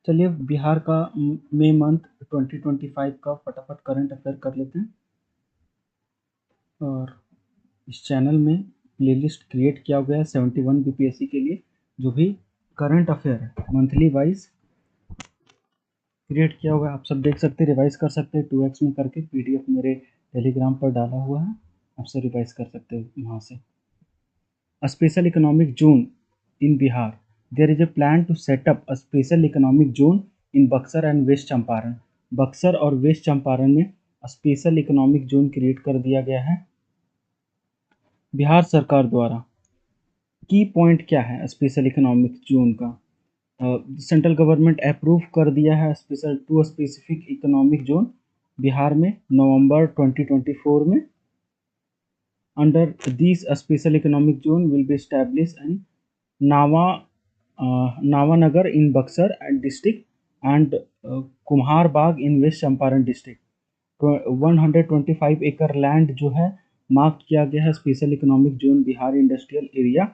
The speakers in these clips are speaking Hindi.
चलिए बिहार का मई मंथ 2025 का फटाफट करंट अफेयर कर लेते हैं। और इस चैनल में प्लेलिस्ट क्रिएट किया गया है 71 बीपीएससी के लिए, जो भी करंट अफेयर है मंथली वाइज क्रिएट किया हुआ है। आप सब देख सकते हैं, रिवाइज कर सकते हैं 2x में करके। पीडीएफ मेरे टेलीग्राम पर डाला हुआ है, आप सब रिवाइज कर सकते हो वहाँ से। A special economic zone in Bihar. There is a plan to set up a special economic zone in Buxar and West Champaran. Buxar और वेस्ट चंपारण में स्पेशल इकोनॉमिक जोन क्रिएट कर दिया गया है बिहार सरकार द्वारा। की पॉइंट क्या है स्पेशल इकोनॉमिक जोन का? सेंट्रल गवर्नमेंट अप्रूव कर दिया है स्पेसिफिक इकोनॉमिक जोन बिहार में नवंबर 2024 में। Under these, a special economic zone will be established in Nawanagar in Buxar district and Kumhar Bagh in West Champaran district. 125 एकड़ लैंड जो है मार्क किया गया है special economic zone Bihar industrial area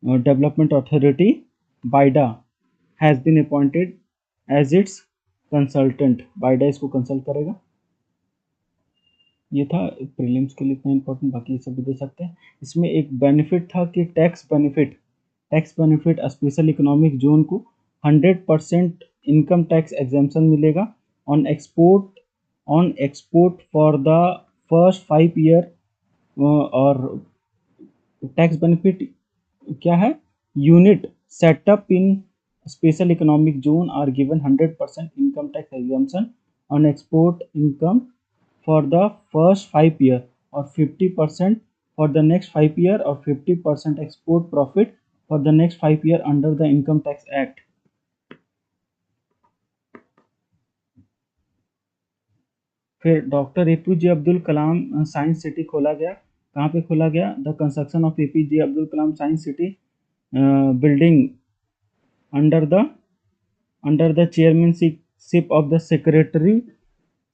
development authority BIADA has been appointed as its consultant. BIADA इसको कंसल्ट करेगा। ये था प्रीलिम्स के लिए इतना इंपॉर्टेंट, बाकी सब भी दे सकते हैं। इसमें एक बेनिफिट था कि tax benefit special economic zone को 100% इनकम टैक्स एग्जेम्पशन मिलेगा on export for the first 5 year. और टैक्स बेनिफिट क्या है? Unit setup in special economic zone are given 100% income tax exemption on export income for the first 5 year or 50% for the next 5 year or 50% export profit for the next 5 year under the income tax act। फिर doctor APJ Abdul Kalam science city खोला गया। कहाँ पे खोला गया? The construction of APJ Abdul Kalam science city building under the chairmanship of the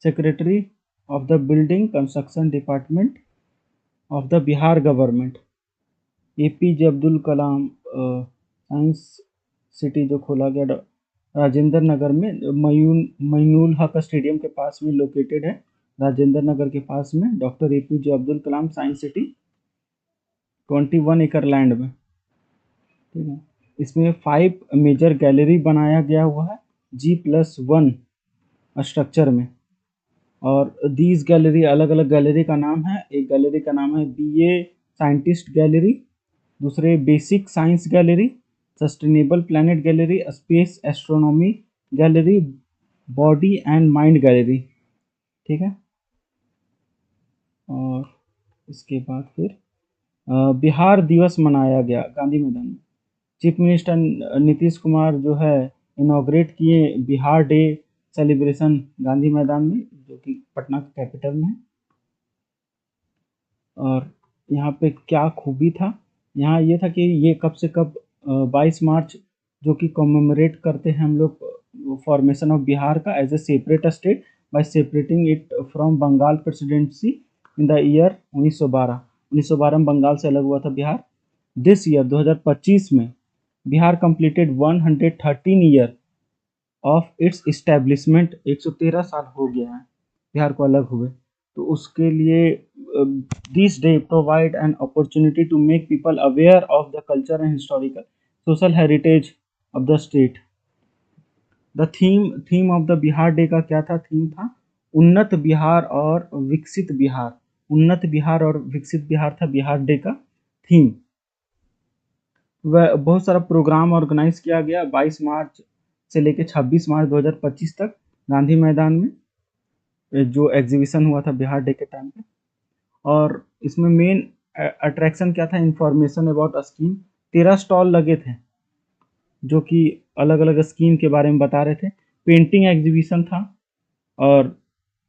secretary of the building construction department of the Bihar government। APJ Abdul Kalam science city जो खोला गया राजेंद्र नगर में, मईनुल हक स्टेडियम के पास में लोकेटेड है, राजेंद्र नगर के पास में doctor APJ Abdul Kalam science city 21 एकड़ लैंड में। ठीक है, इसमें 5 मेजर गैलरी बनाया गया हुआ है G+1 स्ट्रक्चर में। और दीज गैलरी, अलग अलग गैलरी का नाम है। एक गैलरी का नाम है BA साइंटिस्ट गैलरी, दूसरे basic science gallery, sustainable planet gallery, space astronomy gallery, body and mind gallery. ठीक है, और इसके बाद फिर बिहार दिवस मनाया गया गांधी मैदान में। चीफ मिनिस्टर नीतीश कुमार जो है इनॉग्रेट किए बिहार डे सेलिब्रेशन गांधी मैदान में, जो कि पटना के कैपिटल में है। और यहाँ पे क्या खूबी था? यहाँ ये था कि ये कब से कब 22 मार्च जो कि कॉमेमोरेट करते हैं हम लोग फॉर्मेशन ऑफ बिहार का as a separate state by separating it from Bengal presidency in the year 1912 में बंगाल से अलग हुआ था बिहार। दिस ईयर 2025 में Bihar completed 113 year of its establishment. 113 साल हो गया है बिहार को अलग हुए। तो उसके लिए this day provide an opportunity to make people aware of the culture and historical social heritage of the state. The theme of the Bihar day का क्या था? थीम था उन्नत बिहार और विकसित बिहार। उन्नत बिहार और विकसित बिहार था बिहार डे का थीम। वह बहुत सारा प्रोग्राम ऑर्गेनाइज किया गया 22 मार्च से लेकर 26 मार्च 2025 तक गांधी मैदान में, जो एग्जीबिशन हुआ था बिहार डे के टाइम पे। और इसमें मेन अट्रैक्शन क्या था? Information about scheme. 13 स्टॉल लगे थे जो कि अलग अलग स्कीम के बारे में बता रहे थे। पेंटिंग एग्जीबिशन था। और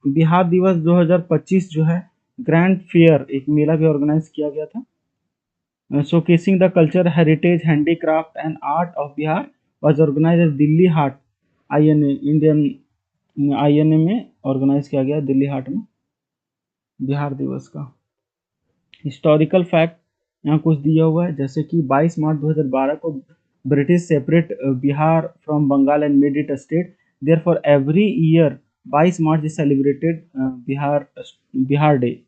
बिहार दिवस 2025 जो है ग्रैंड फेयर, एक मेला भी ऑर्गेनाइज किया गया था। Showcasing the culture heritage handicraft and art of Bihar was organized at Delhi Haat INA Indian INA में ऑर्गेनाइज किया गया दिल्ली हाट में बिहार दिवस का। हिस्टोरिकल फैक्ट यहाँ कुछ दिया हुआ है, जैसे कि 22 मार्च 2012 को British separate Bihar from Bengal and made it a state. Therefore, every year 22 March is celebrated Bihar Day.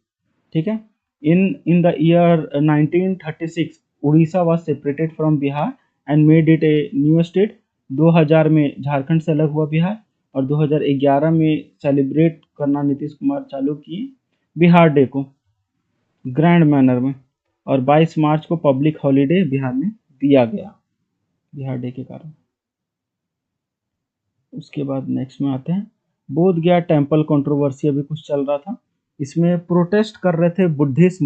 ठीक है. In the year 1936 Orissa was separated from Bihar and made it a new state. 2000 में झारखंड से अलग हुआ बिहार और 2011 में सेलिब्रेट करना नीतीश कुमार चालू किए बिहार डे को ग्रैंड मैनर में, और 22 मार्च को पब्लिक हॉलीडे बिहार में दिया गया बिहार डे के कारण. उसके बाद नेक्स्ट में आते हैं बोध गया टेम्पल कंट्रोवर्सी. अभी कुछ चल रहा था, इसमें प्रोटेस्ट कर रहे थे बुद्धिस्ट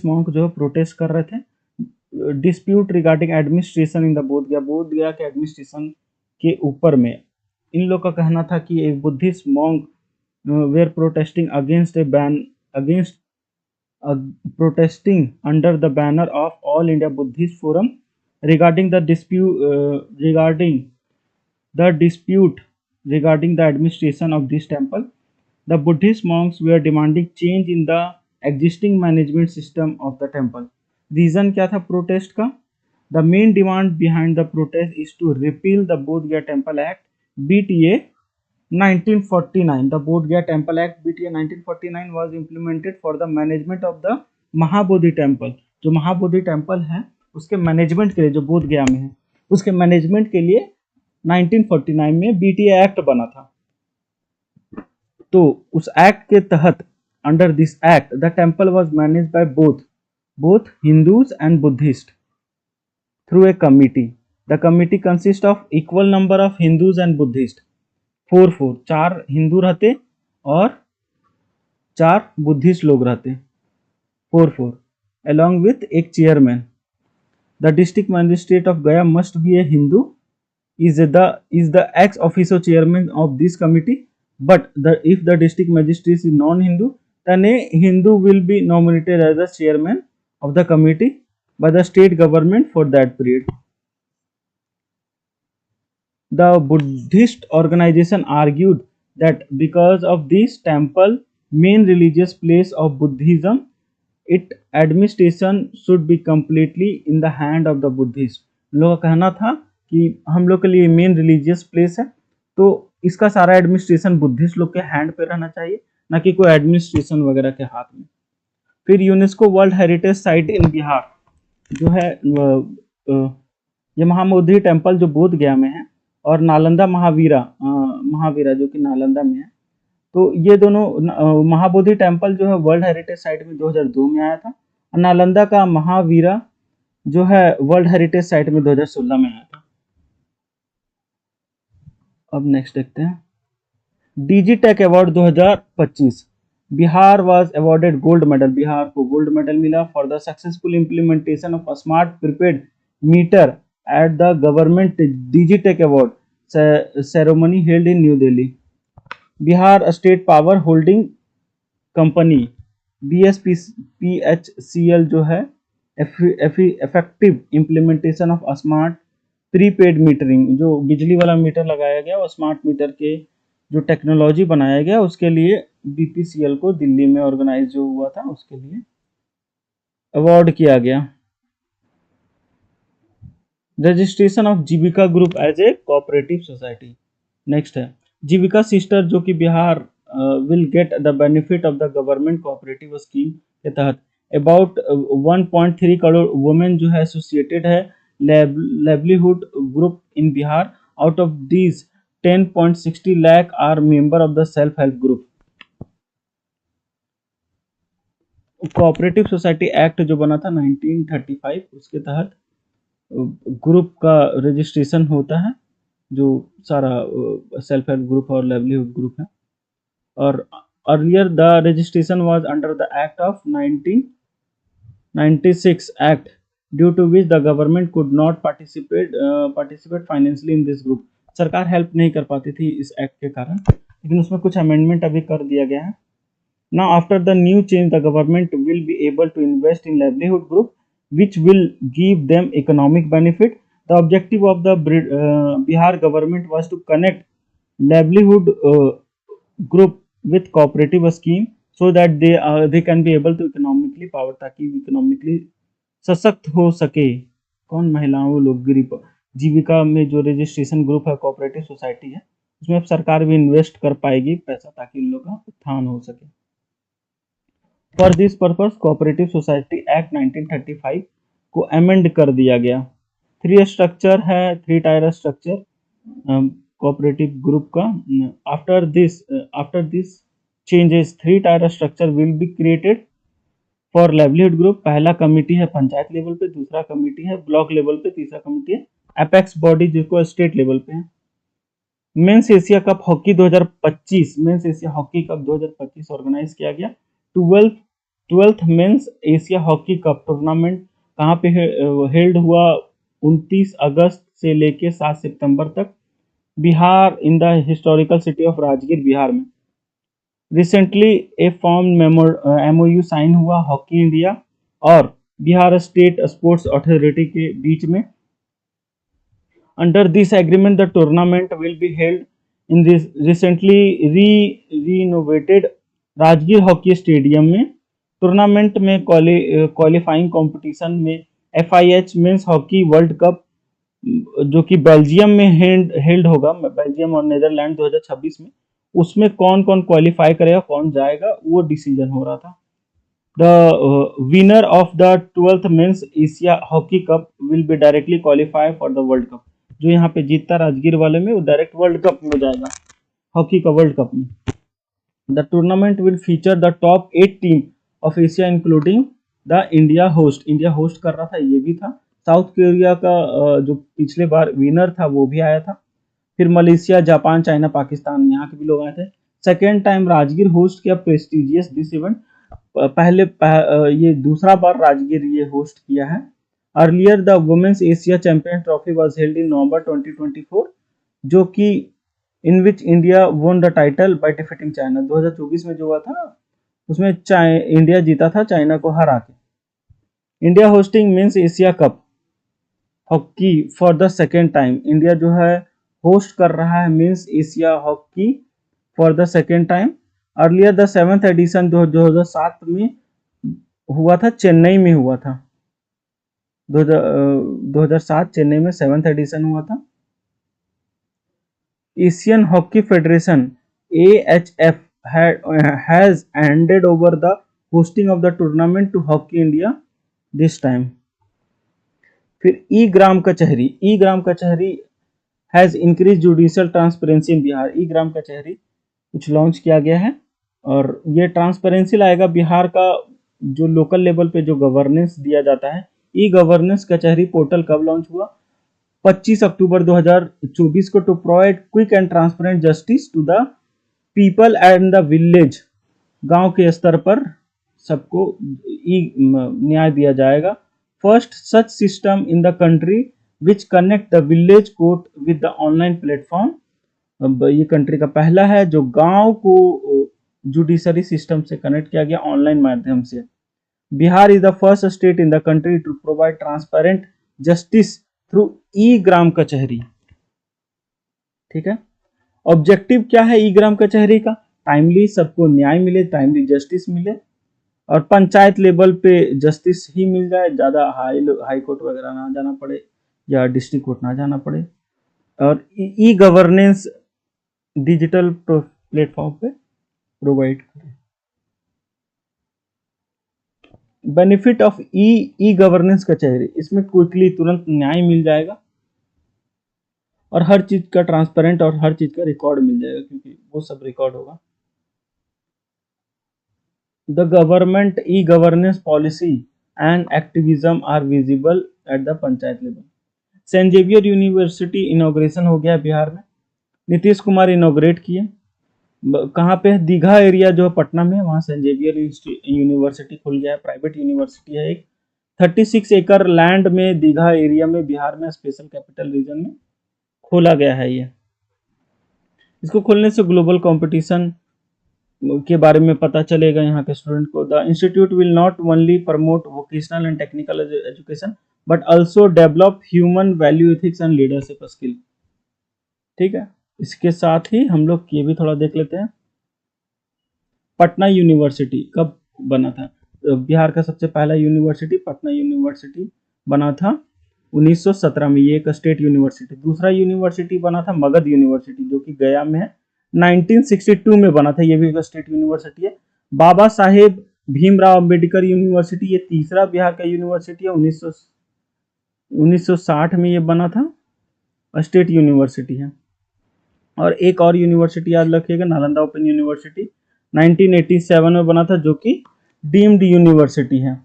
मॉन्क जो प्रोटेस्ट कर रहे थे. Dispute regarding administration in the बोध गया के एडमिनिस्ट्रेशन के ऊपर में इन लोग का कहना था कि एक Buddhist monk were protesting against a ban against protesting under the banner of All India Buddhist Forum regarding the dispute regarding the administration of this temple. The Buddhist monks were demanding change in the existing management system of the temple. Reason क्या था protest का? The main demand behind the protest is to repeal the Bodh Gaya Temple Act BTA 1949. The Bodh Gaya Temple Act BTA 1949 was implemented for the management of the Mahabodhi temple. जो महाबोधि टेम्पल है उसके मैनेजमेंट के लिए, जो बोध गया में है उसके मैनेजमेंट के लिए 1949 में बीटीए एक्ट बना था. तो उस एक्ट के तहत under this act the temple was managed by both Hindus and Buddhists through a committee. The committee consists of equal number of Hindus and Buddhists. 4 चार हिंदू रहते और 4 बुद्धिस्ट लोग रहते. 4 along with एक chairman. The district magistrate of Gaya must be a Hindu. Is the ex officio chairman of this committee. But if the district magistrate is non-Hindu, then a Hindu will be nominated as the chairman of the committee by the state government for that period. The Buddhist organization argued that because of this temple main religious place of Buddhism, its administration should be completely in the hand of the Buddhists. लोगों का कहना था कि हम लोग के लिए मेन रिलीजियस प्लेस है तो इसका सारा एडमिनिस्ट्रेशन बुद्धिस्ट लोग के हैंड पे रहना चाहिए, ना कि कोई एडमिनिस्ट्रेशन वगैरह के हाथ में. फिर यूनेस्को वर्ल्ड हेरिटेज साइट इन बिहार जो है ये महाबोधि टेम्पल जो बोध गया में है और नालंदा महावीरा जो कि नालंदा में है. तो ये दोनों महाबोधि टेम्पल जो है वर्ल्ड हेरिटेज साइट में 2002 में आया था और नालंदा का महावीरा जो है वर्ल्ड हेरिटेज साइट में 2016 में आया था. अब नेक्स्ट देखते हैं Digitek award 2025. Bihar was awarded gold medal. Bihar को गोल्ड मेडल मिला for the successful implementation of smart prepaid meter at the government Digitech award ceremony held in new Delhi. Bihar state power holding company BSPHCL जो है effective implementation of smart prepaid metering, जो बिजली वाला मीटर लगाया गया और स्मार्ट मीटर के जो टेक्नोलॉजी बनाया गया उसके लिए BPCL को दिल्ली में ऑर्गेनाइज जो हुआ था उसके लिए अवार्ड किया गया. Registration of Jeevika group as a cooperative society. Next है जीविका सिस्टर जो कि Bihar will get the benefit of the government cooperative scheme के तहत अबाउट 1.3 करोड़ वुमेन जो है एसोसिएटेड है livelihood group in Bihar. Out of these 10.60 lakh are member of the self help group. Cooperative society act जो बना था 1935 उसके तहत ग्रुप का रजिस्ट्रेशन होता है जो सारा सेल्फ हेल्प ग्रुप और लाइवलीहुड ग्रुप है. और earlier the registration was under the act of 1996 act due to which the government could not participate financially in this group. सरकार हेल्प नहीं कर पाती थी इस एक्ट के कारण, लेकिन उसमें कुछ अमेंडमेंट अभी कर दिया गया है. Now after the new change the government will be able to invest in livelihood group which will give them economic benefit. The objective of the Bihar government was to connect livelihood group with cooperative scheme so that they can be able to economically power, ताकि economically सशक्त हो सके कौन महिलाओं लोग जीविका में जो रजिस्ट्रेशन ग्रुप है, कोऑपरेटिव सोसाइटी है, उसमें अब सरकार भी इन्वेस्ट कर पाएगी पैसा ताकि उन लोग का उत्थान हो सके। For this purpose cooperative society act 1935 को अमेंड कर दिया गया। 3 स्ट्रक्चर है, 3 टायर स्ट्रक्चर कोऑपरेटिव ग्रुप का। After this changes 3 tyre structure will be created for livelihood group. पहला कमिटी है पंचायत लेवल पे, दूसरा कमिटी है ब्लॉक लेवल पे, तीसरा कमिटी है एपेक्स बॉडी जिसको स्टेट लेवल पे है। Men's Asia cup hockey 2025, men's Asia hockey cup 2025 organize किया गया। 12th men's Asia hockey cup tournament कहाँ पे हेल्ड हुआ? 29 अगस्त से लेके 7 सितंबर तक Bihar, in the historical city of Rajgir, Bihar में। Recently a form MOU sign हुआ हॉकी इंडिया और बिहार स्टेट स्पोर्ट्स अथॉरिटी के बीच में। Under this agreement the tournament will be held in this recently renovated Rajgir hockey stadium में। टूर्नामेंट में क्वालिफाइंग कंपटीशन में FIH men's hockey world cup जो कि बेल्जियम में हेल्ड होगा, बेल्जियम और नीदरलैंड 2026 में, उसमें कौन कौन क्वालिफाई करेगा, कौन जाएगा, वो डिसीजन हो रहा था। The winner of the 12th men's Asia hockey cup will be directly qualify for the world cup. जो यहाँ पे जीतता राजगीर वाले में, वो डायरेक्ट वर्ल्ड कप में जाएगा, हॉकी का वर्ल्ड कप में। The tournament will feature the top 8 team of Asia including the India host. India host कर रहा था, ये भी था। साउथ कोरिया का जो पिछले बार विनर था वो भी आया था। फिर मलेशिया, जापान, चाइना, पाकिस्तान, यहाँ के भी लोग आए थे। सेकेंड टाइम राजगीर होस्ट किया प्रेस्टिजियस दिस इवेंट। ये दूसरा बार राजगीर ये होस्ट किया है। Earlier the women's Asia champion trophy was held in November 2024, जो कि in which India won the title by defeating China. 2024 में जो हुआ था उसमें इंडिया जीता था चाइना को हरा के। India hosting men's Asia cup hockey for the second time. India जो है होस्ट कर रहा है men's Asia hockey for the second time. Earlier the 7th edition 2007 में हुआ था, चेन्नई में हुआ था। 2007 चेन्नई में 7th एडिशन हुआ था। Asian hockey federation AHF has handed over the hosting of the tournament to Hockey India this time. फिर ई ग्राम कचहरी has increase judicial transparency in Bihar. E ग्राम कचहरी कुछ लॉन्च किया गया है और ये ट्रांसपेरेंसी लाएगा बिहार का। जो लोकल लेवल पे जो गवर्नेंस दिया जाता है, ई गवर्नेंस कचहरी पोर्टल कब लॉन्च हुआ? 25 अक्टूबर 2024 को। To provide quick and transparent justice to the people and the village. गांव के स्तर पर सबको न्याय दिया जाएगा। First such system in the country which connect the village court with the online platform. ये कंट्री का पहला है जो गांव को जुडिशरी सिस्टम से कनेक्ट किया गया ऑनलाइन माध्यम से। Bihar is the first state in the country to provide transparent justice through e ग्राम कचहरी। ठीक है, ऑब्जेक्टिव क्या है ई ग्राम कचहरी का? टाइमली सबको न्याय मिले, टाइमली जस्टिस मिले और पंचायत लेवल पे जस्टिस ही मिल जाए, ज़्यादा हाई कोर्ट वगैरह ना जाना पड़े या डिस्ट्रिक्ट कोर्ट ना जाना पड़े। और ई गवर्नेंस डिजिटल प्लेटफॉर्म पे प्रोवाइड करें। बेनिफिट ऑफ ई गवर्नेंस कचहरी, इसमें क्विकली तुरंत न्याय मिल जाएगा और हर चीज का ट्रांसपेरेंट और हर चीज का रिकॉर्ड मिल जाएगा, क्योंकि वो सब रिकॉर्ड होगा। The government e governance policy and activism are visible at the panchayat level. Saint Xavier university inauguration हो गया बिहार में, नीतीश कुमार इनॉग्रेट किए। कहाँ पे? दीघा एरिया जो पटना में, वहाँ सेंट जेवियर यूनिवर्सिटी खुल गया है, प्राइवेट यूनिवर्सिटी है एक। 36 एकड़ लैंड में दीघा एरिया में बिहार में स्पेशल कैपिटल रीजन में खोला गया है। ये इसको खोलने से ग्लोबल कंपटीशन के बारे में पता चलेगा यहाँ के स्टूडेंट को। The institute will not only promote vocational and technical education but also develop human value, ethics and leadership skill. ठीक है, इसके साथ ही हम लोग ये भी थोड़ा देख लेते हैं। पटना यूनिवर्सिटी कब बना था? बिहार का सबसे पहला यूनिवर्सिटी पटना यूनिवर्सिटी बना था 1917 में, ये एक स्टेट यूनिवर्सिटी। दूसरा यूनिवर्सिटी बना था मगध यूनिवर्सिटी, जो कि गया में है, 1962 में बना था, ये भी एक स्टेट यूनिवर्सिटी है। बाबा साहेब भीमराव अंबेडकर यूनिवर्सिटी, ये तीसरा बिहार का यूनिवर्सिटी है, 1960 में ये बना था, स्टेट यूनिवर्सिटी है। और एक और यूनिवर्सिटी याद रखिएगा, नालंदा ओपन यूनिवर्सिटी 1987 में बना था, जो कि डीम्ड यूनिवर्सिटी है।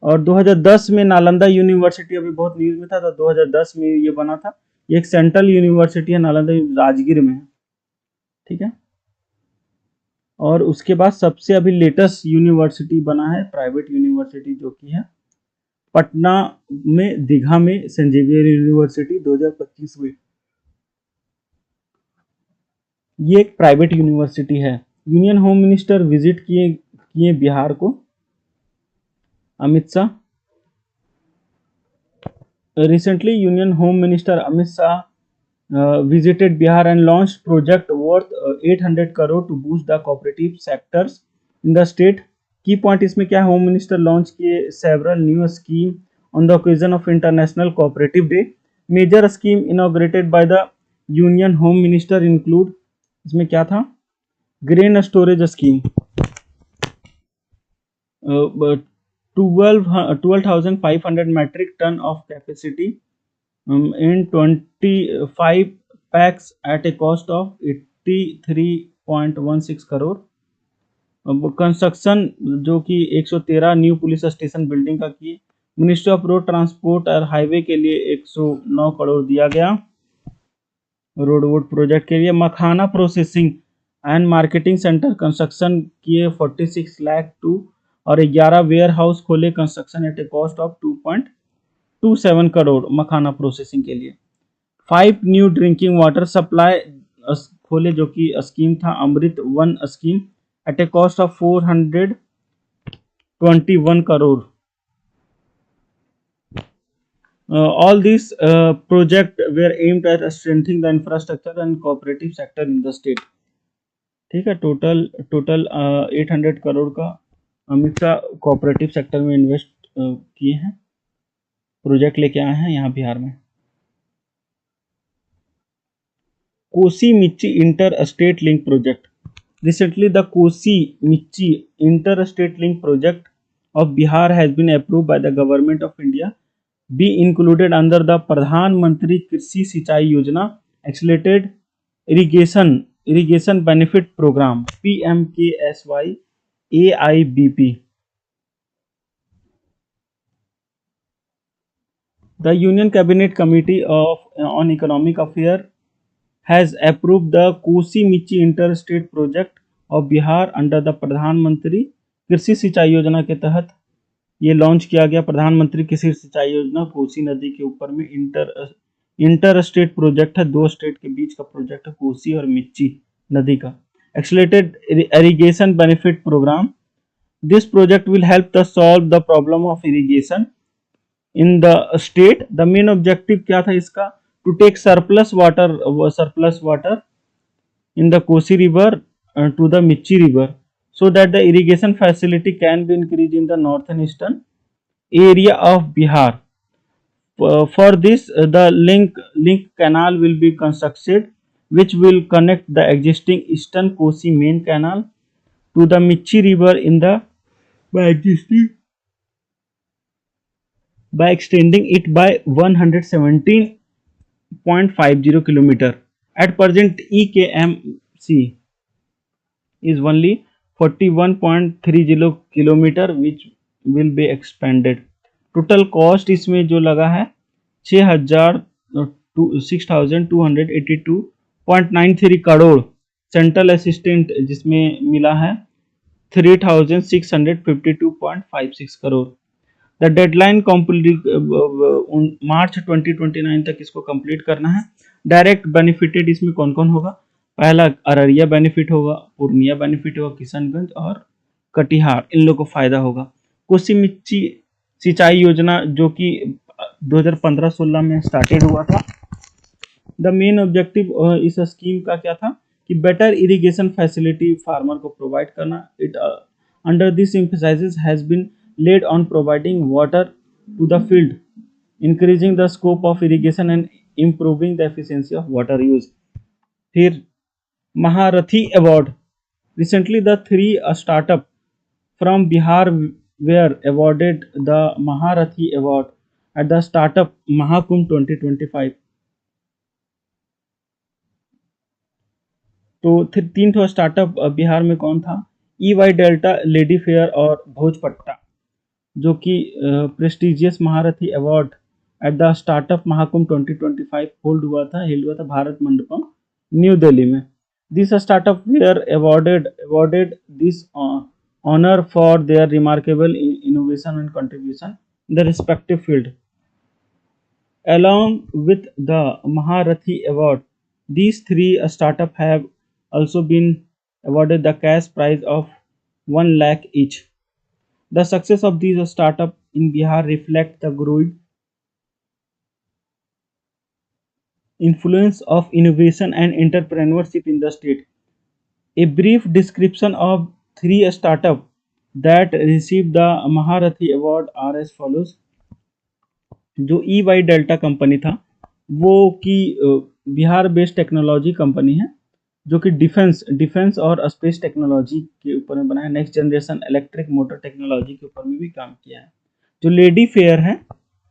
और 2010 में नालंदा यूनिवर्सिटी अभी बहुत न्यूज में था, तो 2010 में ये बना था। ये एक सेंट्रल यूनिवर्सिटी है, नालंदा राजगीर में है, ठीक है। और उसके बाद सबसे अभी लेटेस्ट यूनिवर्सिटी बना है प्राइवेट यूनिवर्सिटी, जो कि है पटना में दीघा में सेंट जेवियर यूनिवर्सिटी 2025 में। ये एक प्राइवेट यूनिवर्सिटी है। यूनियन होम मिनिस्टर विजिट किए बिहार को, Amit Shah. Recently union home minister Amit Shah visited Bihar and launched project worth 800 crore to boost the cooperative sectors in the state. Key point इसमें क्या है, होम मिनिस्टर लॉन्च किए several new scheme on the occasion of international cooperative day. Major scheme inaugurated by the union home minister include, इसमें क्या था, grain storage scheme, 12,500 metric ton of capacity in 25 packs at a cost of 83.16 crore. Construction जो कि 113 न्यू पुलिस स्टेशन बिल्डिंग का किए। मिनिस्ट्री ऑफ रोड ट्रांसपोर्ट और हाईवे के लिए 109 करोड़ दिया गया रोड प्रोजेक्ट के लिए। Makhana processing and marketing centre construction किए 46 लाख टू, और 11 वेयर हाउस खोले construction at a cost of 2.27 crore makhana processing के लिए। 5 न्यू ड्रिंकिंग वाटर सप्लाई खोले, जो कि स्कीम था अमृत 1 scheme at a cost of 421 crore. All these project were aimed at strengthening the infrastructure and cooperative sector in the state। ठीक है, टोटल 800 करोड़ का अमित शाह कोऑपरेटिव सेक्टर में इन्वेस्ट किए हैं, प्रोजेक्ट लेके आए हैं यहाँ बिहार में। Kosi Mechi inter state link project. Recently, the Kosi-Michi Inter-State Link project of Bihar has been approved by the Government of India, be included under the Pradhan Mantri Krishi Sinchai Yojana Accelerated Irrigation Benefit Program (PMKSY AIBP). The Union Cabinet Committee on Economic Affairs has approved the Kosi-Michi Interstate Project of Bihar under the प्रधानमंत्री कृषि सिंचाई योजना के तहत ये लॉन्च किया गया। प्रधानमंत्री कृषि सिंचाई योजना कोसी नदी के ऊपर में इंटर स्टेट प्रोजेक्ट है, 2 स्टेट के बीच का प्रोजेक्ट है, कोसी और मिच्ची नदी का। Accelerated irrigation benefit program, this project will help the solve the problem of irrigation in the state. The main objective क्या था इसका, to take surplus water in the Kosi river to the Michi river, so that the irrigation facility can be increased in the northern eastern area of Bihar. For this, the link canal will be constructed, which will connect the existing eastern Kosi main canal to the Michi river by extending it by 117.50 kilometer. At present, EKMC is only 41.30 kilometer, which will be expanded. Total cost इसमें जो लगा है 6,282.93 करोड़। सेंट्रल असिस्टेंट जिसमें मिला है 3,652.56 करोड़। द डेडलाइन मार्च 2029 तक इसको कंप्लीट करना है। डायरेक्ट बेनिफिटेड इसमें कौन कौन होगा, पहला अररिया बेनिफिट होगा, पूर्णिया बेनिफिट होगा, किशनगंज और कटिहार, इन लोगों को फायदा होगा। कोसी मिच्ची सिंचाई योजना जो कि 2015-16 में स्टार्टेड हुआ था। द मेन ऑब्जेक्टिव इस स्कीम का क्या था कि बेटर इरिगेशन फैसिलिटी फार्मर को प्रोवाइड करना। It under this emphasis has been laid on providing water to the field increasing the scope of irrigation and improving the efficiency of water use. फिर Maharathi award, recently the three startup from Bihar were awarded the Maharathi Award at the Startup Mahakumbh 2025। तो तीन ठो स्टार्टअप बिहार में कौन था? EY डेल्टा, लेडी फेयर और भोजपट्टा, जो कि prestigious Maharathi award at the startup Mahakumbh 2025 held हुआ था भारत मंडपम, न्यू दिल्ली में। This startup were awarded this honor for their remarkable innovation and contribution in the respective field. Along with the Maharathi Award, these three startups have also been awarded the cash prize of 1 lakh each. The success of these startups in Bihar reflect the growing influence of innovation and entrepreneurship in the state. A brief description of three startups that received the Maharathi Award are as follows। जो EY डेल्टा कंपनी था वो कि बिहार बेस्ड टेक्नोलॉजी कंपनी है, जो कि डिफेंस और स्पेस टेक्नोलॉजी के ऊपर में बना है, next generation electric motor technology के ऊपर में भी काम किया है। जो लेडी फेयर है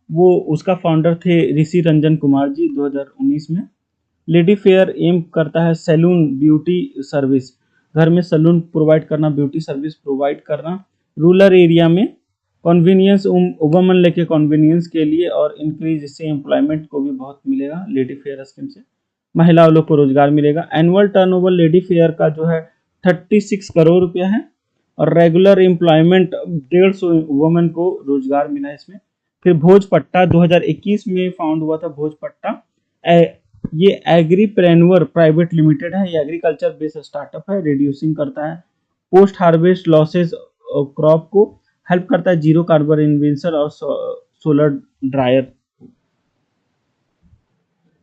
वो उसका फाउंडर थे ऋषि रंजन कुमार जी 2019 में। लेडी फेयर एम करता है सैलून ब्यूटी सर्विस, घर में सैलून प्रोवाइड करना, ब्यूटी सर्विस प्रोवाइड करना, रूरल एरिया में कन्वीनियंस, वुमन लेके कन्वीनियंस के लिए, और इंक्रीज, इससे एम्प्लॉयमेंट को भी बहुत मिलेगा लेडी फेयर स्कीम से, महिलाओं लोग को रोजगार मिलेगा। एनुअल टर्नओवर लेडी फेयर का जो है 36 करोड़ रुपया है, और रेगुलर एम्प्लॉयमेंट 150 वुमेन को रोजगार मिला इसमें। फिर भोजपट्टा 2021 में फाउंड हुआ था भोजपट्टा, ये एग्रीप्रेन्योर प्राइवेट लिमिटेड है, ये एग्रीकल्चर बेस्ड स्टार्टअप है, रिड्यूसिंग करता है पोस्ट हार्वेस्ट लॉसेज क्रॉप को, हेल्प करता है जीरो कार्बन इन्वेंशन और solar dryer.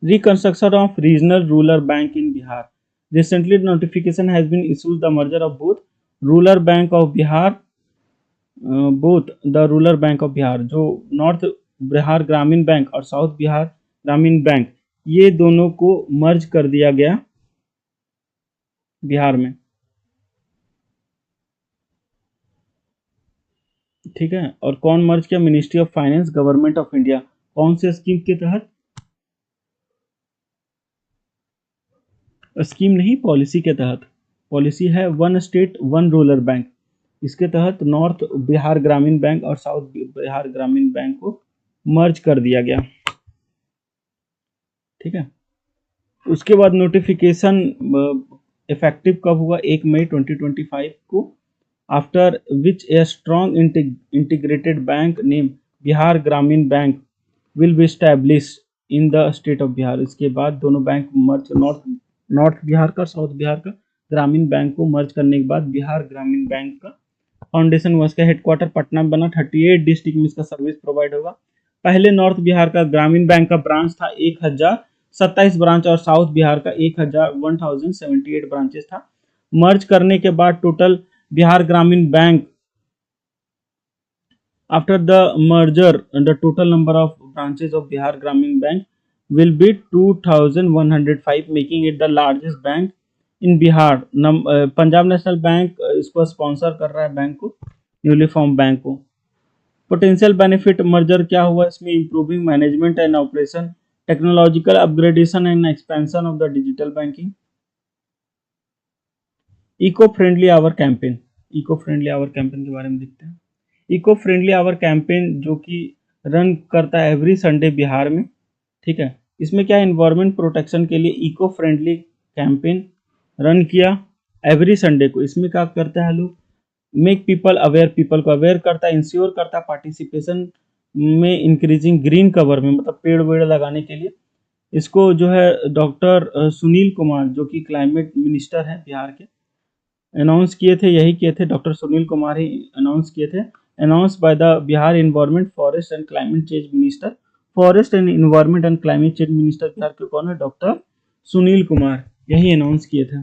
Reconstruction of regional rural bank in Bihar, recently notification has been issued the merger of both rural bank of Bihar, जो नॉर्थ बिहार ग्रामीण बैंक और साउथ बिहार ग्रामीण बैंक, ये दोनों को मर्ज कर दिया गया बिहार में। ठीक है, और कौन मर्ज किया? Ministry of finance, government of India. कौन से स्कीम के तहत? स्कीम नहीं, पॉलिसी के तहत। पॉलिसी है one state one rural bank, इसके तहत नॉर्थ बिहार ग्रामीण बैंक और साउथ बिहार ग्रामीण बैंक को मर्ज कर दिया गया। ठीक है, उसके बाद नोटिफिकेशन इफेक्टिव कब हुआ? 1 मई 2025 को, after which a strong integrated bank name Bihar Gramin bank will be established in the state of Bihar. इसके बाद दोनों बैंक मर्ज, नॉर्थ बिहार का, साउथ बिहार का ग्रामीण बैंक को मर्ज करने के बाद बिहार ग्रामीण बैंक का फाउंडेशन हुआ। इसका हेडक्वार्टर पटना में बना, 38 डिस्ट्रिक्ट में इसका सर्विस प्रोवाइड होगा। पहले नॉर्थ बिहार का ग्रामीण बैंक का ब्रांच था 1027 ब्रांच, और साउथ बिहार का 1078 ब्रांचेस था। मर्ज करने के बाद total Bihar Gramin bank, after the merger the total number of branches of Bihar Gramin bank will be 2105, making it the largest bank in Bihar. Punjab national bank इसको स्पॉन्सर कर रहा है, बैंक को, न्यूली फॉर्म बैंक को। पोटेंशियल बेनिफिट मर्जर क्या हुआ इसमें? Improving management and operation, technological upgradation and expansion of the digital banking. Eco friendly hour campaign, eco friendly hour campaign के बारे में देखते हैं। इको फ्रेंडली आवर कैंपेन जो कि रन करता है एवरी संडे बिहार में। ठीक है, इसमें क्या, एनवायरमेंट प्रोटेक्शन के लिए इको फ्रेंडली कैंपेन रन किया एवरी संडे को। इसमें क्या करता है लोग? मेक पीपल अवेयर, पीपल को अवेयर करता है, इंश्योर करता है पार्टिसिपेशन में, इंक्रीजिंग ग्रीन कवर में, मतलब पेड़ वेड़ लगाने के लिए। इसको जो है डॉक्टर सुनील कुमार, जो कि क्लाइमेट मिनिस्टर है बिहार के, अनाउंस किए थे, यही किए थे, डॉक्टर सुनील कुमार ही अनाउंस किए थे। Announce bye the Bihar environment forest and climate change minister. Forest and environment and climate change minister Bihar के कौन है? डॉक्टर सुनील कुमार, यही अनाउंस किए थे।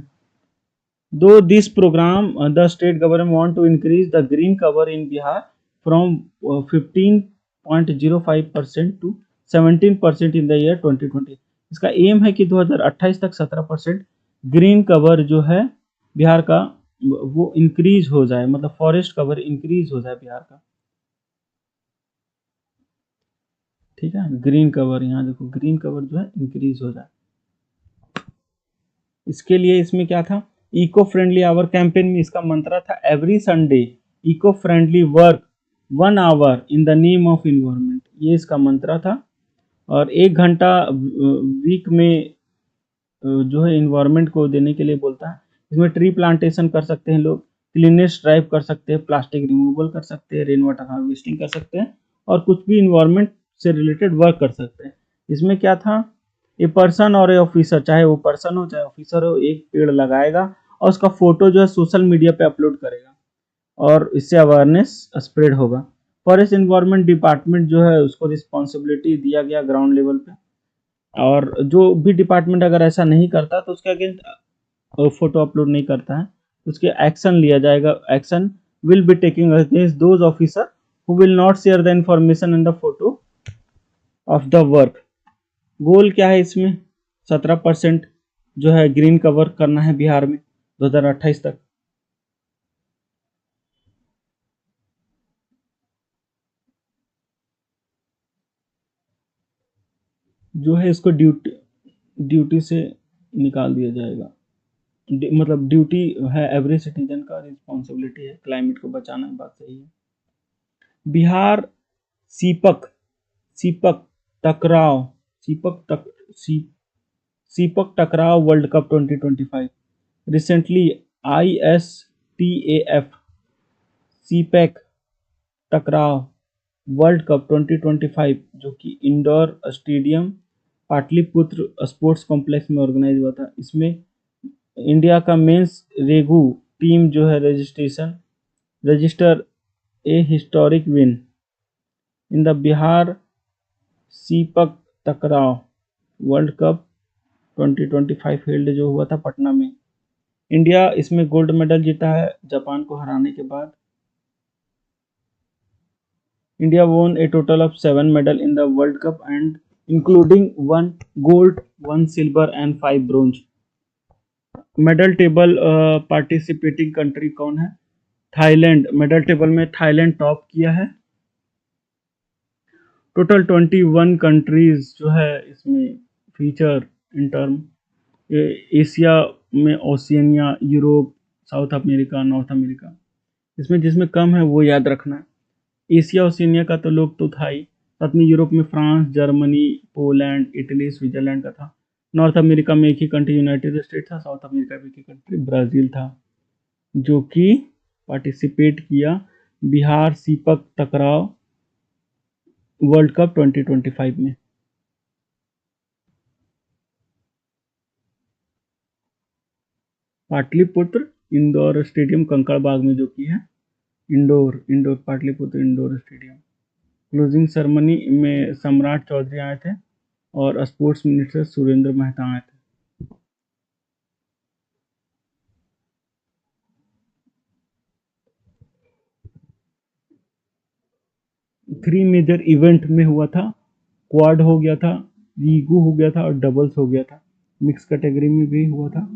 दो this program the state government want to increase the green cover in Bihar from 15.05% to 17% in the year 2020। इसका एम है कि 2028 तक 17% ग्रीन कवर जो है बिहार का वो इंक्रीज हो जाए, मतलब फॉरेस्ट कवर इंक्रीज हो जाए बिहार का। ठीक है, ग्रीन कवर, यहाँ देखो ग्रीन कवर जो है इंक्रीज हो जाए। इसके लिए इसमें क्या था, इको फ्रेंडली आवर कैंपेन में इसका मंत्रा था every Sunday eco friendly work 1 hour in the name of environment, ये इसका मंत्रा था। और 1 घंटा वीक में जो है इन्वायरमेंट को देने के लिए बोलता है। इसमें ट्री प्लांटेशन कर सकते हैं लोग, क्लीनेस ड्राइव कर सकते हैं, प्लास्टिक रिमूवल कर सकते हैं, रेन वाटर हार्वेस्टिंग कर सकते हैं, और कुछ भी इन्वायरमेंट से रिलेटेड वर्क कर सकते हैं। इसमें क्या था, ए पर्सन और ए ऑफिसर, चाहे वो पर्सन हो चाहे ऑफिसर हो, एक पेड़ लगाएगा और उसका फोटो जो है सोशल मीडिया पे अपलोड करेगा और इससे अवेयरनेस स्प्रेड होगा। फॉरेस्ट एनवायरनमेंट डिपार्टमेंट जो है उसको रिस्पॉन्सिबिलिटी दिया गया ग्राउंड लेवल पे, और जो भी डिपार्टमेंट अगर ऐसा नहीं करता तो उसके अगेंस्ट फोटो अपलोड नहीं करता है तो उसके एक्शन लिया जाएगा। Action will be taking against those officer who will not share the information in the photo of the work. Goal क्या है इसमें, 17% जो है ग्रीन कवर करना है बिहार में 2028 तक। जो है इसको ड्यूटी से निकाल दिया जाएगा, मतलब ड्यूटी है, एवरी सिटीजन का रिस्पॉन्सिबिलिटी है क्लाइमेट को बचाना है, बात सही है। बिहार सीपक सीपक टकराव सीपक तक सी सीपक टकराव world cup 2025 recently ISTAF CPEC टकराव वर्ल्ड कप 2025 जो कि indoor stadium Pataliputra sports complex में ऑर्गेनाइज हुआ था। इसमें इंडिया का मेंस रेगू टीम जो है register A historic win in the Bihar सीपक टकराव वर्ल्ड कप 2025 हेल्ड जो हुआ था पटना में। इंडिया इसमें गोल्ड मेडल जीता है जापान को हराने के बाद। India won a total of 7 medals in the World Cup and including 1 gold, 1 silver and 5 bronze. Medal table participating country कौन है, थाईलैंड। मेडल टेबल में थाईलैंड टॉप किया है। टोटल 21 कंट्रीज जो है इसमें फीचर इन टर्म, एशिया में Oceania, Europe, south America, north America. इसमें जिसमें कम है वो याद रखना है। एशिया ओशिनिया का तो लोग तो था ही, साथ में यूरोप में France, Germany, Poland, Italy, Switzerland का था। नॉर्थ अमेरिका में एक ही कंट्री यूनाइटेड स्टेट था। साउथ अमेरिका में एक ही कंट्री ब्राज़ील था जो कि पार्टिसिपेट किया बिहार सीपक टकराव वर्ल्ड कप 2025 में। पाटलिपुत्र इंडोर स्टेडियम कंकड़ बाग में जो कि है indoor Pataliputra indoor stadium. Closing ceremony में सम्राट चौधरी आए थे और स्पोर्ट्स मिनिस्टर सुरेंद्र मेहता आए थे। 3 मेजर इवेंट में हुआ था, क्वाड हो गया था, रीगू हो गया था और डबल्स हो गया था। मिक्स कैटेगरी में भी हुआ था।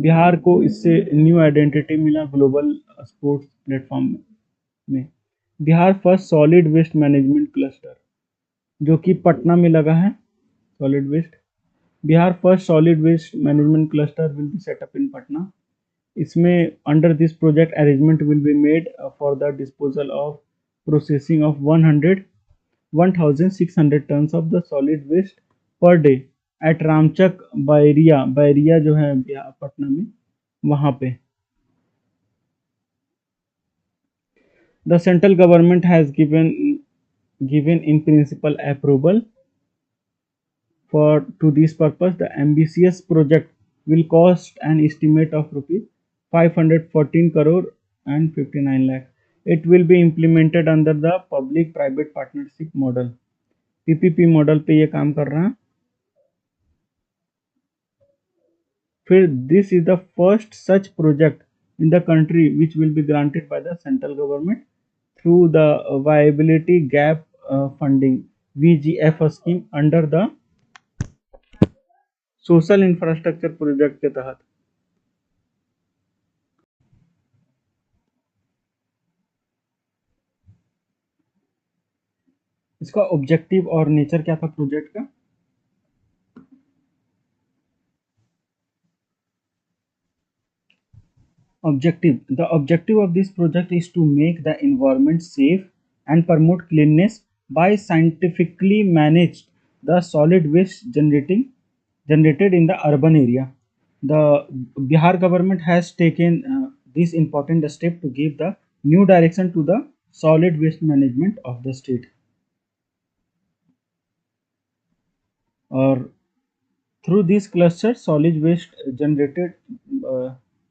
बिहार को इससे न्यू आइडेंटिटी मिला ग्लोबल स्पोर्ट्स प्लेटफॉर्म में। Bihar first solid waste management cluster जो कि पटना में लगा है। Solid waste, Bihar first solid waste management cluster will be set up in Patna. इसमें under this project arrangement will be made for the disposal of processing of 1600 tons of the solid waste per day at Ramchak Bairia जो है पटना में, वहां पे। The central government has given in principle approval for to this purpose. The ambitious project will cost an estimate of rupees 514 crore and 59 lakh. It will be implemented under the public private partnership model, PPP model पे ये काम कर रहा है। फिर this is the first such project in the country which will be granted by the central government through the viability gap funding VGF scheme under the social infrastructure project के तहत। इसका ऑब्जेक्टिव और नेचर क्या था प्रोजेक्ट का? Objective. The objective of this project is to make the environment safe and promote cleanliness by scientifically manage the solid waste generated in the urban area. The Bihar government has taken this important step to give the new direction to the solid waste management of the state. Or through this cluster, solid waste generated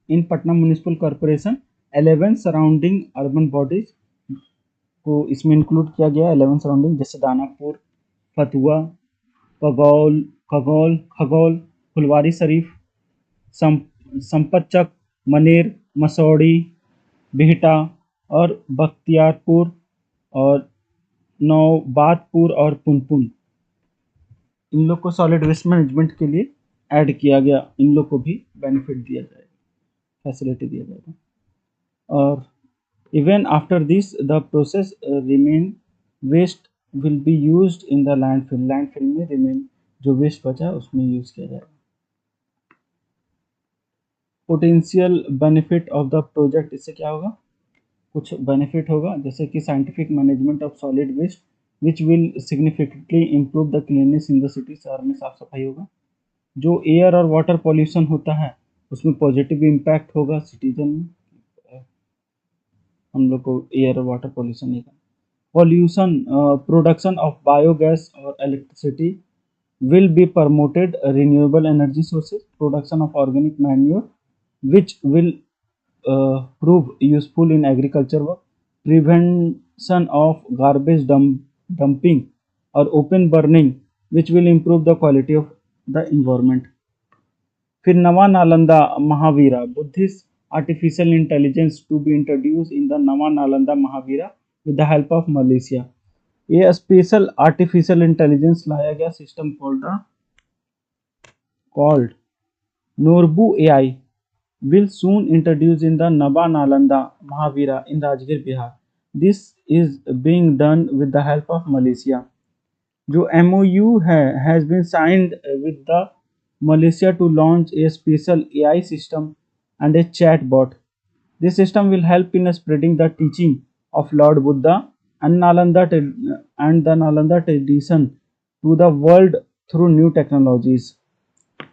in Patna municipal corporation 11 surrounding urban bodies को इसमें इंक्लूड किया गया। 11 सराउंडिंग जैसे दानापुर, फतुआ, खगौल, फुलवारी शरीफ, संपतचक, मनेर, मसौड़ी, बिहटा और बख्तियारपुर और नौबादपुर और पुनपुन। इन लोग को सॉलिड वेस्ट मैनेजमेंट के लिए ऐड किया गया। इन लोग को भी बेनिफिट दिया जाएगा, फैसिलिटी दिया जाएगा। और even after this the process remain waste will be used in the landfill. Landfill में रिमेन जो वेस्ट बचा उसमें यूज किया जाएगा। Potential benefit of the project, इससे क्या होगा? कुछ बेनिफिट होगा, जैसे कि scientific management of solid waste which will significantly improve the cleanness in the city. शहर में साफ सफाई होगा। जो एयर और वाटर पॉल्यूशन होता है उसमें पॉजिटिव इम्पैक्ट होगा सिटीजन में। हम लोग को एयर और वाटर पॉल्यूशन नहीं करना। पॉल्यूशन प्रोडक्शन ऑफ बायोगैस और electricity will be promoted renewable energy sources, production of organic manure which will prove useful in agriculture work, prevention of garbage dumping or open burning which will improve the quality of the environment. फिर नवा Nalanda Mahavira, Buddhist artificial intelligence to be introduced in the नवा Nalanda Mahavira with the help of Malaysia. ये स्पेशल आर्टिफिशियल इंटेलिजेंस लाया गया system called Norbu AI will soon introduce in the नवा Nalanda Mahavira in Rajgir Bihar. This is being done with the help of Malaysia. जो MOU है has been signed with the Malaysia to launch a special AI system and a chat bot. This system will help in spreading the teaching of Lord Buddha and the Nalanda tradition to the world through new technologies.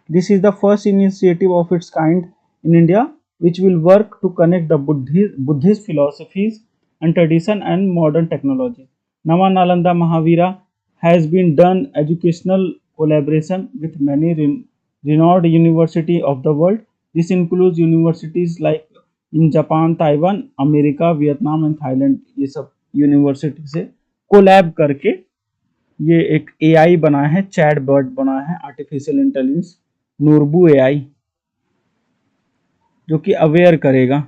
This is the first initiative of its kind in India which will work to connect the Buddhist philosophies and tradition and modern technology. Nava Nalanda Mahavira has been done educational collaboration with many renowned universities of the world. This includes universities like in Japan, Taiwan, America, Vietnam and Thailand. ये सब यूनिवर्सिटी से कोलैब करके ये एक AI बना है, चैट बॉट बना है, आर्टिफिशियल इंटेलिजेंस नूरबू AI, जो कि अवेयर करेगा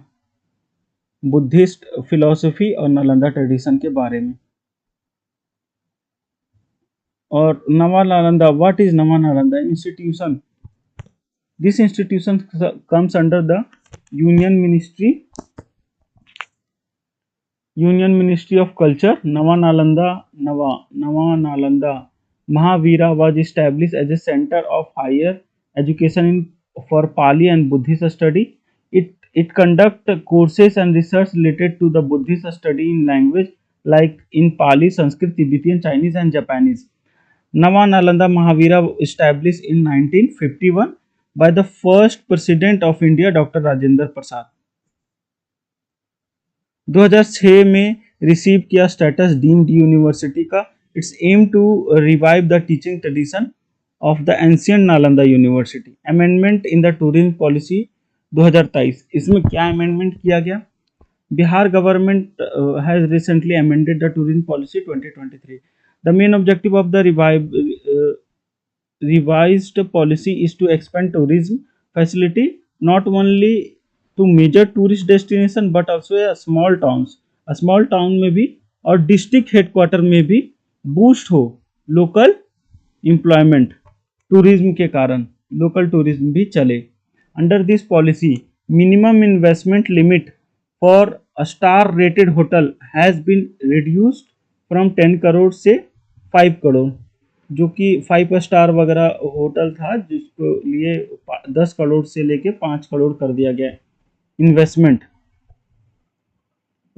बुद्धिस्ट फिलॉसफी और नालंदा ट्रेडिशन के बारे में। और नवा नालंदा, व्हाट इज नवा Nalanda institution? This institution comes under the union ministry of culture. Nava Nalanda Mahavira was established as a center of higher education for Pali and Buddhist study. It conduct courses and research related to the Buddhist study in language like in Pali, Sanskrit, Tibetan, Chinese and Japanese. Nava Nalanda Mahavira established in 1951 by the first president of India, Dr. Rajendra Prasad. 2006 में रिसीव किया स्टेटस डीम्ड यूनिवर्सिटी का. Its aim to revive the teaching tradition of the ancient Nalanda university. Amendment in the tourism policy 2023. इसमें क्या अमेंडमेंट किया गया? Bihar government has recently amended the tourism policy 2023. The main objective of the revised policy is to expand tourism facility not only to major tourist destination but also a small towns. A small town में भी और डिस्ट्रिक्ट हेडक्वार्टर में भी बूस्ट हो लोकल एम्प्लॉयमेंट, टूरिज्म के कारण लोकल टूरिज्म भी चले। Under this policy minimum investment limit for a star rated hotel has been reduced from 10 crore से 5 करोड़, जो कि 5 स्टार वगैरह होटल था जिसको लिए 10 करोड़ से लेके 5 करोड़ कर दिया गया इन्वेस्टमेंट,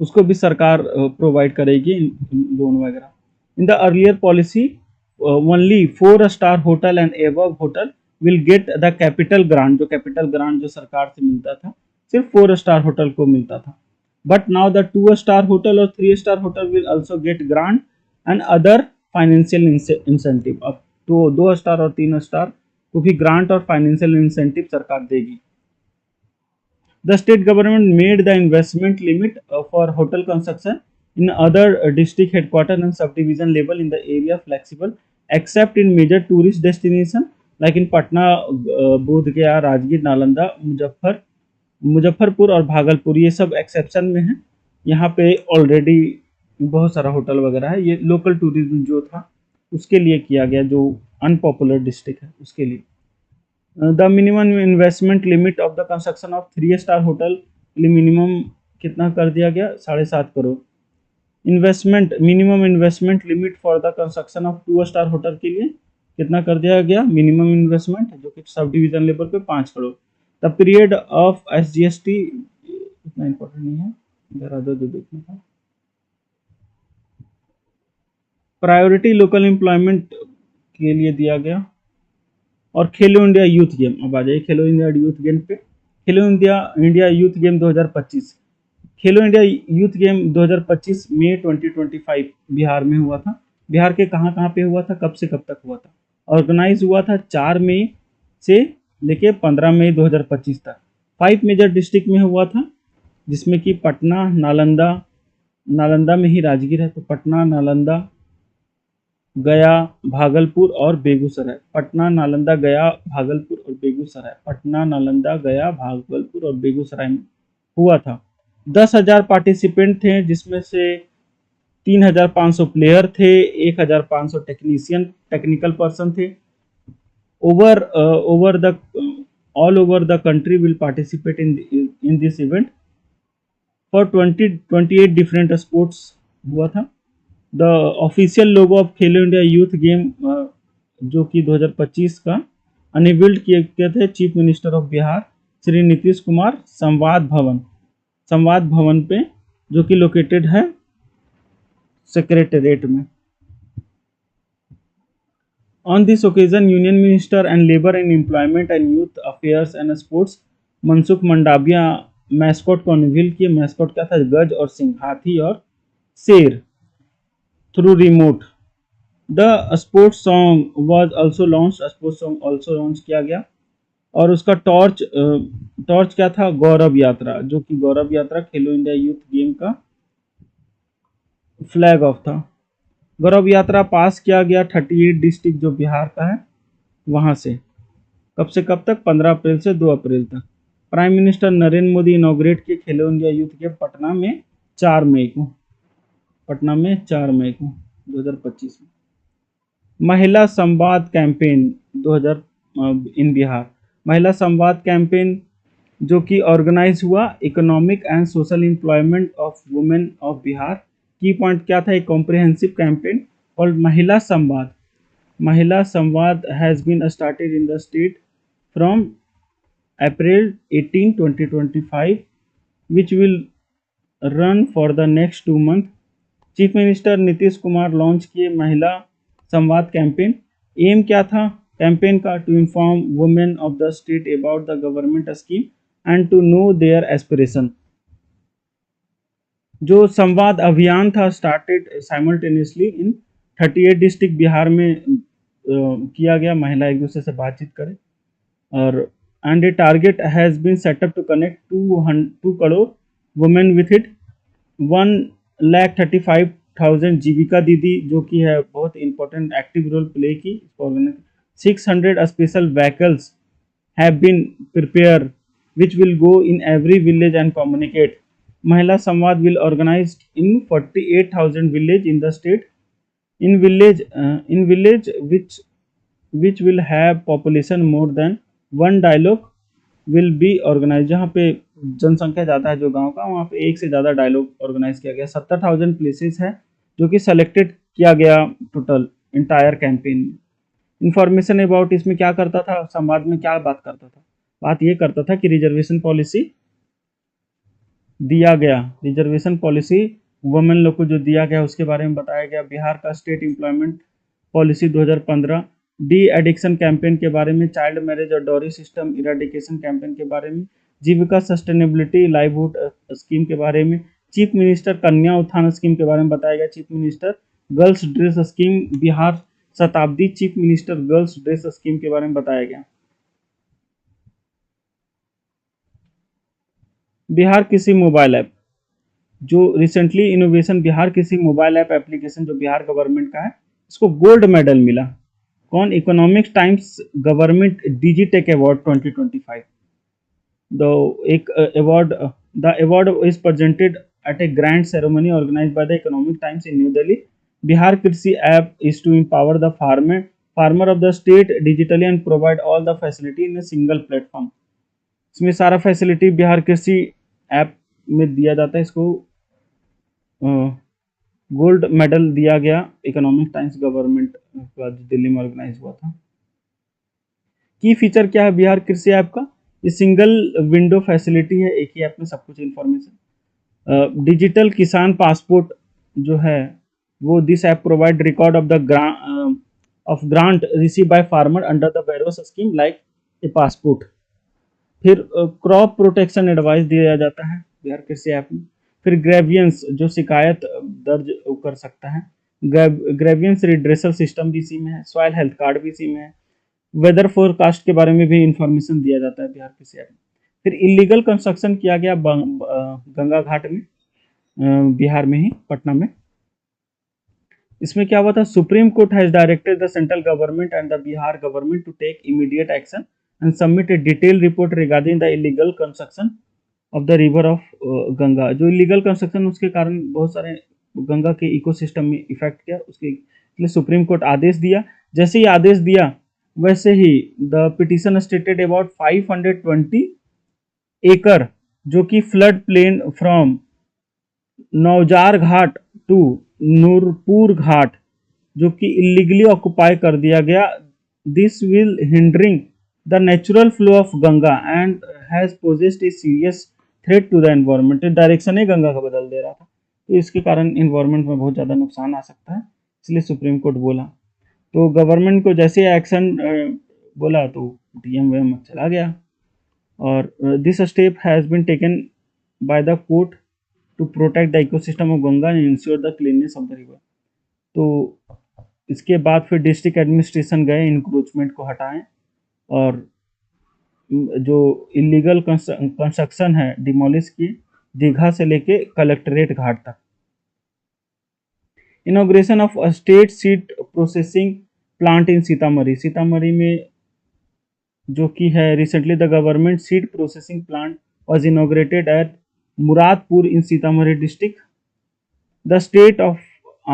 उसको भी सरकार प्रोवाइड करेगी लोन वगैरह। In the earlier policy only 4 star hotel and above hotel will get the capital grant, जो कैपिटल ग्रांट जो सरकार से मिलता था सिर्फ 4 स्टार होटल को मिलता था। But now the 2 star hotel और 3 star hotel will also get grant and other financial incentive. अब तो 2 स्टार और 3 स्टार को भी ग्रांट और फाइनेंशियल इंसेंटिव सरकार देगी। The state government made the investment limit for hotel construction in other district headquarters and subdivision level in the area flexible, except in major tourist destination like in Patna, बोध गया, राजगीर, नालंदा, मुजफ्फरपुर और भागलपुर, ये सब एक्सेप्शन में है। यहाँ पे ऑलरेडी बहुत सारा होटल वगैरह है। ये लोकल टूरिज्म जो था उसके लिए किया गया, जो अनपॉपुलर डिस्ट्रिक्ट है उसके लिए। The minimum investment limit of the construction of 3 star hotel के लिए मिनिमम कितना कर दिया गया, 7.5 crore. Investment minimum investment limit for the construction of 2 star hotel के लिए कितना कर दिया गया मिनिमम इन्वेस्टमेंट, जो कि सब डिवीजन लेवल पे 5 crore. The period of SGST इतना इंपॉर्टेंट नहीं है, जरा दो देखना था। प्रायोरिटी लोकल एम्प्लॉयमेंट के लिए दिया गया। और खेलो इंडिया यूथ गेम, अब आ जाइए खेलो इंडिया यूथ गेम पे। खेलो इंडिया यूथ गेम 2025, खेलो इंडिया यूथ गेम 2025 मई 2025 बिहार में हुआ था। बिहार के कहाँ कहाँ पे हुआ था, कब से कब तक हुआ था? ऑर्गेनाइज हुआ था 4 मई से लेके 15 मई 2025 तक। 5 मेजर डिस्ट्रिक्ट में हुआ था, जिसमें कि पटना, नालंदा में ही राजगीर है तो पटना, नालंदा, गया, भागलपुर और बेगूसराय। पटना, नालंदा, गया, भागलपुर और बेगूसराय। पटना, नालंदा, गया, भागलपुर और बेगूसराय में हुआ था। 10,000 पार्टिसिपेंट थे, जिसमें से 3,500 प्लेयर थे, 1,500 टेक्निकल पर्सन थे। All over the country will participate in this event for 28 different sports हुआ था। The official logo of Khelo India youth game जो कि 2025 का अनवील्ड किए थे chief minister of Bihar Shri Nitish Kumar संवाद भवन पे, जो कि लोकेटेड है सेक्रेटेरिएट में। On this occasion union minister and labour and employment and youth affairs and sports Mansukh Mandaviya mascot को अनवील किए। मैस्कॉट क्या था, गज और सिंह, हाथी और शेर, through remote. The sports song was also launch, sports song also launch किया गया। और उसका टॉर्च क्या था, गौरव यात्रा, जो कि गौरव यात्रा खेलो इंडिया यूथ गेम का फ्लैग ऑफ था। गौरव यात्रा पास किया गया 38 डिस्ट्रिक्ट जो बिहार का है वहां से। कब से कब तक, 15 अप्रैल से 2 अप्रैल तक। Prime minister Narendra Modi inaugurate किए खेलो इंडिया यूथ गेम पटना में 4 मई को 2025 में। महिला संवाद कैंपेन 2000 इन बिहार, महिला संवाद कैंपेन जो कि ऑर्गेनाइज हुआ economic and social employment of women of Bihar. की पॉइंट क्या था, एक कॉम्प्रिहेंसिव कैंपेन कॉल्ड महिला Samvad. Mahila Samvad has been started in the state from April 18, 2025 which will run for the next 2 months. Chief minister Nitish Kumar launch किए महिला संवाद कैंपेन। एम क्या था कैंपेन का, to inform women of the state about the government scheme and to know their aspiration. जो संवाद अभियान था started simultaneously in 38 district Bihar में किया गया, महिला एक दूसरे से बातचीत करें। और and a target has been setup to connect 2 crore women with it. 1,35,000 Jeevika didi जो कि है बहुत इंपॉर्टेंट एक्टिव रोल प्ले की। 600 special vehicles have been prepare which will go in every village and communicate. Mahila Samvad will organized in 48,000 village in the state in village which will have population more than one dialogue will be organized। जहाँ पे जनसंख्या ज़्यादा है जो गांव का, वहाँ पे एक से ज़्यादा डायलॉग ऑर्गेनाइज किया गया। 70,000 प्लेसेस है जो कि सेलेक्टेड किया गया टोटल इंटायर कैंपेन में। इंफॉर्मेशन अबाउट इसमें क्या करता था, संवाद में क्या बात करता था, बात ये करता था कि रिजर्वेशन पॉलिसी दिया गया, रिजर्वेशन पॉलिसी वुमेन लोग को जो दिया गया उसके बारे में बताया गया। बिहार का state employment policy 2015, de addiction campaign के बारे में, चाइल्ड मैरिज और डॉरी सिस्टम इराडिकेशन कैंपेन के बारे में, जीविका सस्टेनेबिलिटी लाइवहुड स्कीम के बारे में, chief minister Kanya Utthan scheme के बारे में बताया गया, chief minister girls dress scheme Bihar शताब्दी chief minister girls dress scheme के बारे में बताया गया। बिहार कृषि मोबाइल ऐप, जो recently innovation Bihar Krishi mobile app application जो बिहार गवर्नमेंट का है, इसको गोल्ड मेडल मिला। कौन? Economics Times government Digitech award 2025। The एक award the award is presented at a grand ceremony organized by the Economic Times in New Delhi. Bihar Krishi app is to empower the farmer of the state digitally and provide all the facility in a single platform. इसमें सारा फैसिलिटी बिहार कृषि ऐप में दिया जाता है। इसको गोल्ड मेडल दिया गया इकोनॉमिक टाइम्स गवर्नमेंट का दिल्ली में ऑर्गेनाइज हुआ था। की फीचर क्या है बिहार कृषि ऐप का? ये सिंगल विंडो फैसिलिटी है, एक ही ऐप में सब कुछ इंफॉर्मेशन। डिजिटल किसान पासपोर्ट जो है वो, this app provide record of the grant receive by farmer under the various scheme like a passport. फिर क्रॉप प्रोटेक्शन एडवाइस दिया जाता है बिहार कृषि ऐप में। फिर ग्रेवियंस जो शिकायत दर्ज कर सकता है, ग्रेवियंस रिड्रेसल सिस्टम भी इसी में है, सॉइल हेल्थ कार्ड भी इसी में है, वेदर फोरकास्ट के बारे में भी इंफॉर्मेशन दिया जाता है बिहार कृषि ऐप में। फिर इलीगल कंस्ट्रक्शन किया गया गंगा घाट में, बिहार में ही, पटना में। इसमें क्या हुआ था? Supreme court has directed the central government and the Bihar government to take immediate action and submit a detailed report regarding the illegal construction of the river of Ganga. जो illegal construction उसके कारण बहुत सारे गंगा के इकोसिस्टम में इफेक्ट किया, उसके लिए सुप्रीम कोर्ट आदेश दिया। जैसे ही आदेश दिया वैसे ही द पिटिशन स्टेटेड अबाउट 520 एकड़ जो कि flood plain from Naujar Ghat to Nurpur Ghat जो कि इलीगली ऑक्युपाई कर दिया गया। This will hindering the natural flow of Ganga and has posed a serious threat to the environment। Direction ही गंगा का बदल दे रहा था, तो इसके कारण इन्वायरमेंट में बहुत ज़्यादा नुकसान आ सकता है, इसलिए सुप्रीम कोर्ट बोला। तो गवर्नमेंट को जैसे एक्शन बोला तो डीएम वीएम चला गया। और this step has been taken by the court to protect the ecosystem of Ganga and ensure the cleanness of the river. तो इसके बाद फिर डिस्ट्रिक्ट एडमिनिस्ट्रेशन गए इंक्रोचमेंट को हटाएं और जो इलीगल कंस्ट्रक्शन है डिमोलिश की, दीघा से लेके कलेक्ट्रेट घाट तक। Inauguration of state seed processing plant in Sitamarhi, Sitamarhi में जो कि है recently the government seed processing plant was inaugurated at Muradpur in Sitamarhi district. The state of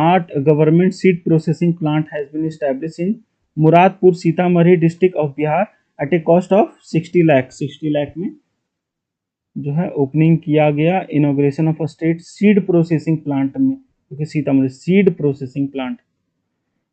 art government seed processing plant has been established in Muradpur Sitamarhi district of Bihar at a cost of 60 lakh. 60 lakh में जो है ओपनिंग किया गया inauguration of state seed processing plant में, क्योंकि सीतामढ़ी सीड प्रोसेसिंग प्लांट।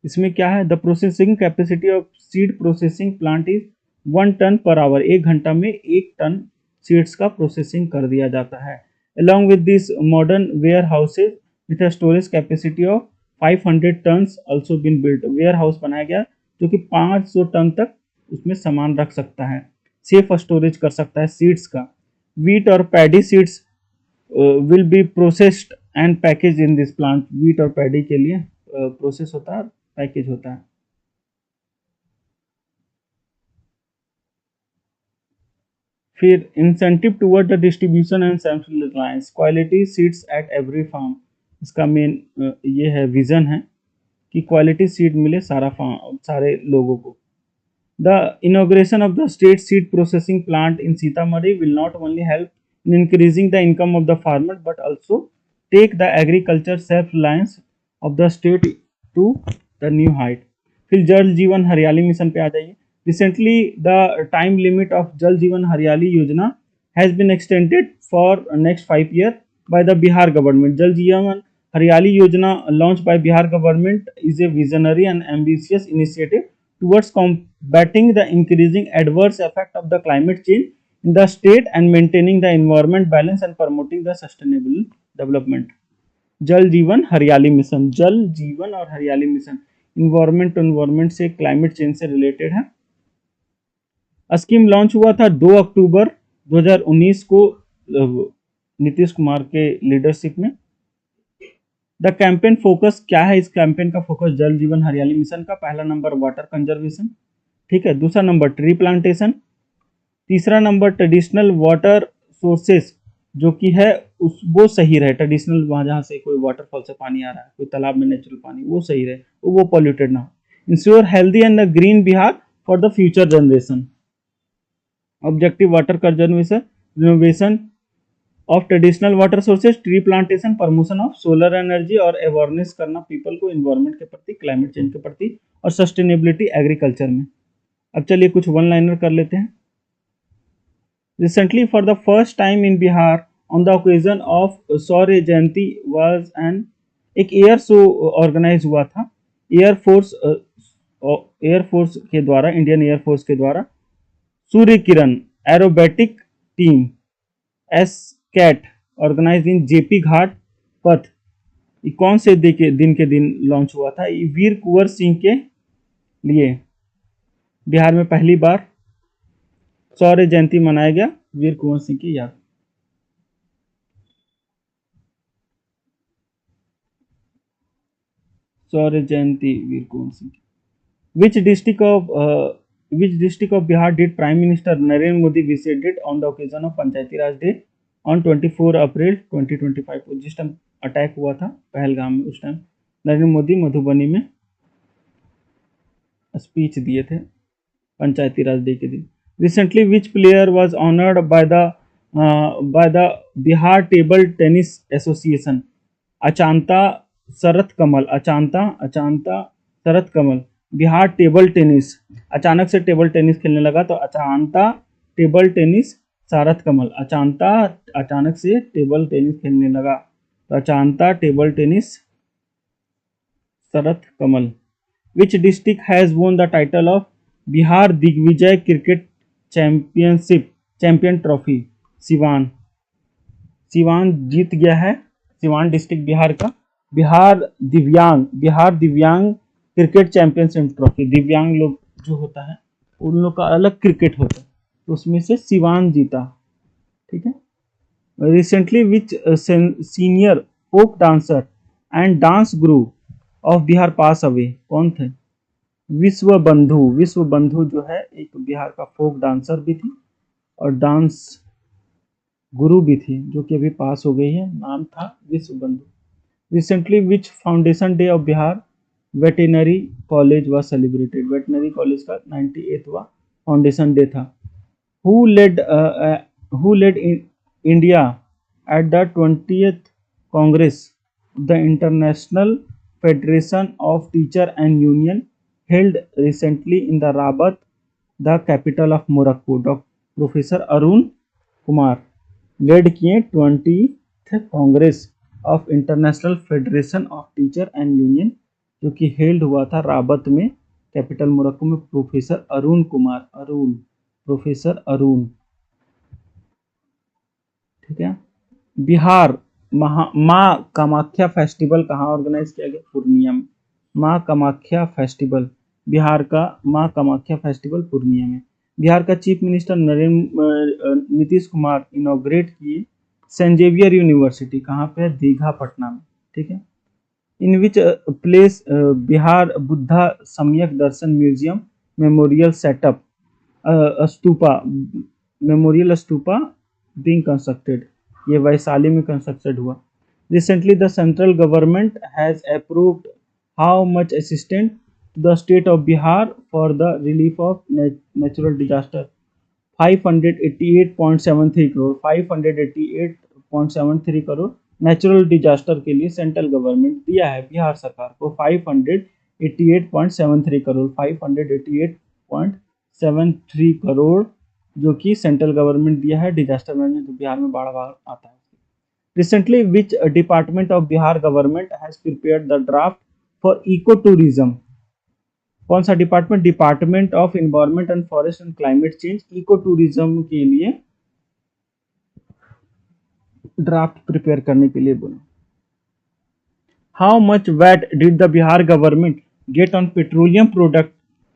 इसमें क्या है? The processing capacity of seed processing plant is 1 ton per hour. 1 घंटा में 1 टन सीड्स का प्रोसेसिंग कर दिया जाता है। Along with this modern warehouses with storage capacity of 500 tons also been built. Warehouse बनाया गया जो कि 500 टन तक उसमें सामान रख सकता है, सेफ स्टोरेज कर सकता है सीड्स का। वीट और paddy seeds will be processed and package in this plant. Wheat और पैडी के लिए प्रोसेस होता है, पैकेज होता है। फिर incentive toward the distribution and self reliance, quality seeds at every farm. इसका मेन ये है, विजन है कि क्वालिटी सीड मिले सारे लोगों को। The inauguration of the state seed processing plant in Sitamarhi will not only help in increasing the income of the farmer but also take the agriculture self-reliance of the state to the new height. फिर जल जीवन हरियाली मिशन पे आ जाइए। Recently the time limit of Jal Jeevan Hariyali Yojana has been extended for next 5 years by the Bihar government. Jal Jeevan Haryali Yojana launched by Bihar government is a visionary and ambitious initiative towards combating the increasing adverse effect of the climate change in the state and maintaining the environment balance and promoting the sustainable development. जल जीवन हरियाली मिशन, जल जीवन और हरियाली मिशन इन्वायरमेंट टू इन्वायरमेंट से, क्लाइमेट चेंज से रिलेटेड है। स्कीम लॉन्च हुआ था 2 अक्टूबर 2019 को नीतीश कुमार के लीडरशिप में। द कैंपेन फोकस क्या है, इस कैंपेन का फोकस जल जीवन हरियाली मिशन का पहला नंबर वाटर कंजर्वेशन, ठीक है, दूसरा नंबर ट्री प्लांटेशन, तीसरा नंबर ट्रेडिशनल वाटर सोर्सेस जो कि है वो सही रहे, ट्रेडिशनल वहाँ जहाँ से कोई वाटरफॉल से पानी आ रहा है, कोई तालाब में नेचुरल पानी, वो सही रहे, वो पॉल्यूटेड ना हो। Ensure healthy and green Bihar for the future generation. Objective water conservation, renovation of traditional water sources, tree plantation, promotion of solar energy और अवेयरनेस करना पीपल को इन्वायरमेंट के प्रति, क्लाइमेट चेंज के प्रति और सस्टेनेबिलिटी एग्रीकल्चर में। अब चलिए कुछ वन लाइनर कर लेते हैं। Recently for the first time in Bihar on the occasion of सौर्य जयंती वाज एन एक एयर शो ऑर्गेनाइज हुआ था एयरफोर्स के द्वारा, इंडियन एयरफोर्स के द्वारा। Surya Kiran aerobatic team एसकैट organise इन जेपी घाट पथ, कौन से दिन के दिन लॉन्च हुआ था? वीर कुंवर सिंह के लिए बिहार में पहली बार सौर्य जयंती मनाया गया, वीर कुंवर सिंह की याद। सौर्य जयंती वीर Kunwar Singh. Which district of Bihar did Prime Minister Narendra Modi visited on the occasion of Panchayati Raj Day on 24 अप्रैल 2025? जिस टाइम अटैक हुआ था पहलगाम में, उस टाइम नरेंद्र मोदी मधुबनी में स्पीच दिए थे पंचायती राज डे के दिन। Recently which player was honoured by the Bihar table tennis association? Achanta Sharath Kamal, Achanta Sharath Kamal. Bihar table tennis, अचानक से टेबल टेनिस खेलने लगा तो अचांता टेबल टेनिस शरत कमल, अचानक से टेबल टेनिस खेलने लगा तो Achanta table tennis Sharath Kamal. Which district has won the title of Bihar Digvijay cricket champion trophy? Siwan जीत गया है, सिवान डिस्ट्रिक्ट बिहार का। बिहार दिव्यांग क्रिकेट चैंपियनशिप ट्रॉफी, दिव्यांग लोग जो होता है उन लोग का अलग क्रिकेट होता है, तो उसमें से सिवान जीता, ठीक है। Recently which senior folk dancer and dance guru of Bihar pass away? कौन थे? विश्व बंधु जो है एक बिहार का फोक डांसर भी थी और डांस गुरु भी थी, जो कि अभी पास हो गई है, नाम था Vishwa Bandhu. Recently which foundation day of Bihar veterinary college was celebrated? Veterinary college का 98वां फाउंडेशन डे था। Who led India at the 20th congress the international federation of teacher and union held recently in the Rabat the capital of Morocco? Professor Arun Kumar led किए 20th congress of international federation of teacher and union, जो कि हेल्ड हुआ था राबत में, कैपिटल मोरक्को में। प्रोफेसर अरुण कुमार, प्रोफेसर अरुण, ठीक है। बिहार माँ कामाख्या फेस्टिवल कहाँ ऑर्गेनाइज किया गया? पूर्णिया में। माँ कामाख्या फेस्टिवल, बिहार का माँ कामाख्या फेस्टिवल पूर्णिया में। बिहार का chief minister Nitish Kumar inaugurate किए सेंट जेवियर यूनिवर्सिटी, कहाँ पे? दीघा, पटना में, ठीक है। In which place Bihar Buddha Samyak Darshan museum memorial set up memorial stupa being constructed? ये वैशाली में कंस्ट्रक्टेड हुआ। Recently the central government has approved how much assistant to the state of Bihar for the relief of natural disaster? 588.73 crore 588.73 crore natural disaster के लिए सेंट्रल गवर्नमेंट दिया है बिहार सरकार को 588.73 करोड़, 588.73 करोड़ जो कि सेंट्रल गवर्नमेंट दिया है डिजास्टर मैनेजमेंट, जो बिहार में बाढ़ आता है। Recently which department of Bihar government has prepared the draft for eco tourism? कौन सा department? Department of environment and forest and climate change eco tourism के लिए ड्राफ्ट प्रिपेयर करने के लिए बोला। How much VAT did the Bihar government get on petroleum product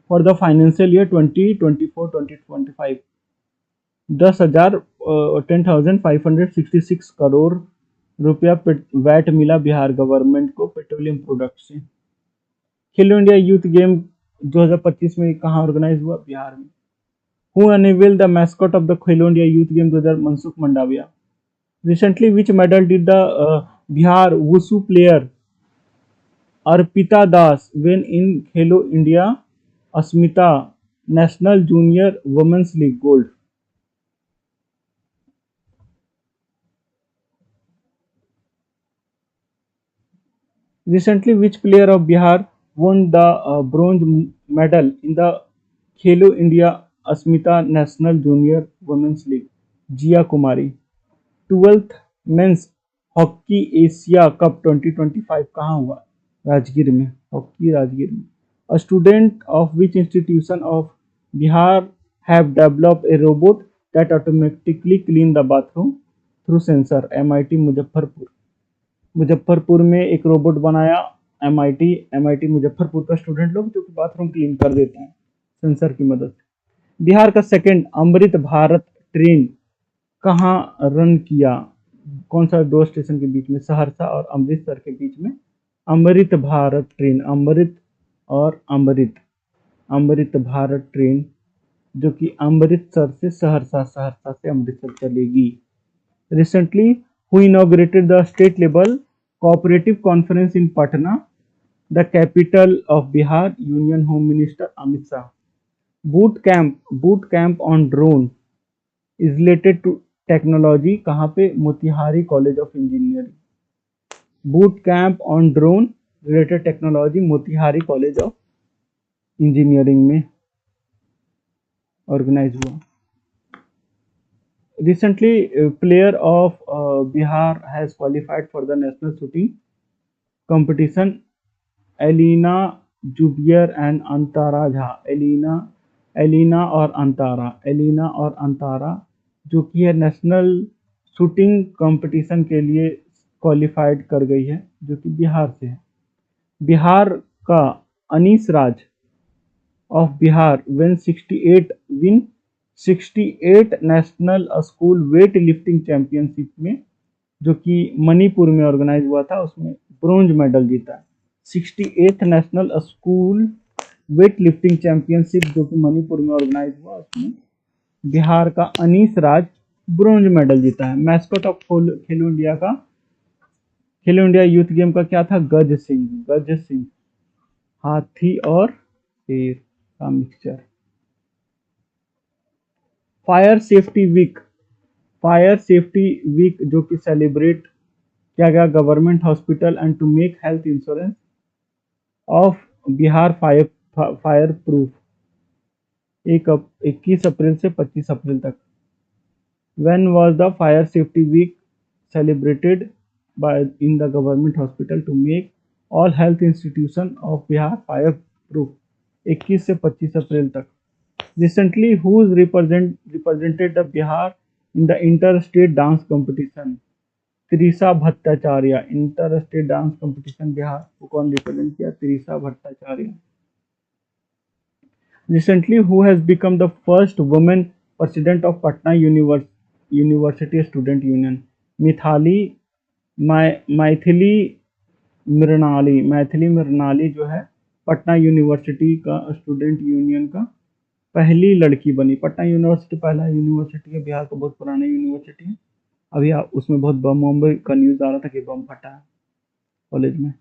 for the financial year 2024-2025? 10,566 crore रुपया वैट मिला बिहार गवर्नमेंट को पेट्रोलियम प्रोडक्ट से। खेलो इंडिया यूथ गेम 2025 में कहाँ ऑर्गेनाइज हुआ? बिहार में। Who unveiled the mascot of the Khelo India youth game 2000? Mansukh Mandaviya. Recently, which medal did the Bihar Wushu player Arpita Das win in Khelo India Asmita National Junior Women's League Gold? Recently, which player of Bihar won the bronze medal in the Khelo India Asmita National Junior Women's League? Jia Kumari. 12th men's hockey Asia cup 2025 कहाँ हुआ? राजगीर में। हॉकी राजगीर में। A student of which institution of Bihar have developed A robot that automatically clean the bathroom through sensor? MIT Muzaffarpur. Muzaffarpur में एक रोबोट बनाया MIT मुजफ्फरपुर का स्टूडेंट लोग, जो कि बाथरूम क्लीन कर देते हैं सेंसर की मदद से। बिहार का सेकंड अमृत भारत ट्रेन कहाँ रन किया? कौन सा दो स्टेशन के बीच में? सहरसा और अमृतसर के बीच में अमृत भारत ट्रेन। अमृत और अमृत भारत ट्रेन जो कि अमृतसर से सहरसा, सहरसा से अमृतसर चलेगी। Recently who inaugurated the state level cooperative conference in Patna, the capital of Bihar? Union home minister Amit Shah. Boot camp on drone is related to technology कहाँ पे? Motihari college of engineering. Boot camp on drone related technology Motihari college of engineering में ऑर्गेनाइज हुआ। Recently player of Bihar has qualified for the national shooting competition Elina Jubair and Antara Jha. Elina और अंतारा जो कि है नेशनल शूटिंग कंपटीशन के लिए क्वालिफाइड कर गई है, जो कि बिहार से है। बिहार का Anis Raj of Bihar win 68 national school weight lifting championship में, जो कि मणिपुर में ऑर्गेनाइज हुआ था, उसमें ब्रोंज मेडल जीता। 68th national school weight lifting championship जो कि मणिपुर में ऑर्गेनाइज हुआ, उसमें बिहार का अनीस राज ब्रोंज मेडल जीता है। Mascot of Khelo India youth game का क्या था? गज सिंह, हाथी और शेर का मिक्सचर। फायर सेफ्टी वीक जो कि सेलिब्रेट किया गया government hospital and to make health insurance of Bihar fire proof 21 अप्रैल से 25 अप्रैल तक। When was the fire safety week celebrated in the government hospital to make all health institution of Bihar fire proof? 21 से 25 अप्रैल तक। Recently, who's represented the Bihar in the inter-state dance competition? Trisha Bhattacharya. Inter-state dance competition Bihar को कौन रिप्रेजेंट किया? Trisha Bhattacharya. Recently, who has become the first woman president of Patna University Student Union? Maithili Mrinali जो है पटना यूनिवर्सिटी का स्टूडेंट यूनियन का पहली लड़की बनी। पटना यूनिवर्सिटी पहला यूनिवर्सिटी है, बिहार का बहुत पुराना यूनिवर्सिटी है। अभी उसमें बहुत बम का न्यूज आ रहा था कि बम फटा है कॉलेज में।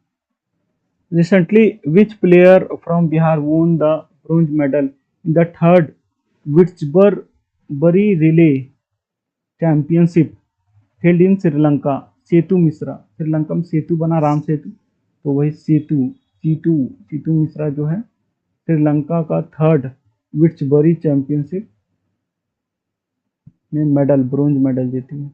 Recently which player from Bihar won the bronze medal in the third Whitsbury relay championship held in Sri Lanka? Setu Mishra, Sri Lanka में सेतु बना राम सेतु, तो वही सीतू मिश्रा जो है श्रीलंका का थर्ड विट्सबरी चैंपियनशिप में मेडल, ब्रोंज मेडल जीती है।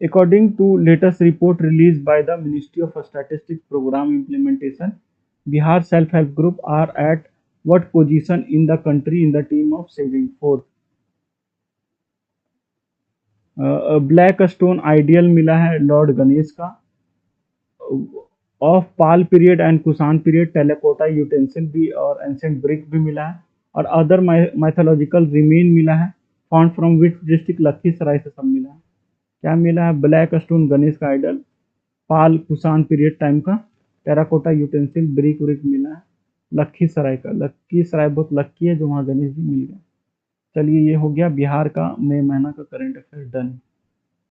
According to latest report released by the Ministry of Statistics Program Implementation, Bihar Self-Help Group are at what position in the country in the team of saving? Fourth. Black stone ideal मिला है लॉर्ड गणेश का। Of Pal period and Kushan period terracotta utensil भी और एंशिएंट ब्रिक भी मिला है। और अदर मैथोलॉजिकल रिमेन मिला है, found from which district, Lakhisarai से सब मिला है। क्या मिला है? ब्लैक स्टोन गणेश का आइडल, पाल कुषाण पीरियड टाइम का, टेराकोटा यूटेंसिल, ब्रिक व्रिक मिला है लखीसराय का। लखीसराय बहुत लक्की है जो वहाँ गणेश जी मिल गए। चलिए ये हो गया बिहार का मई महीना का करंट अफेयर डन।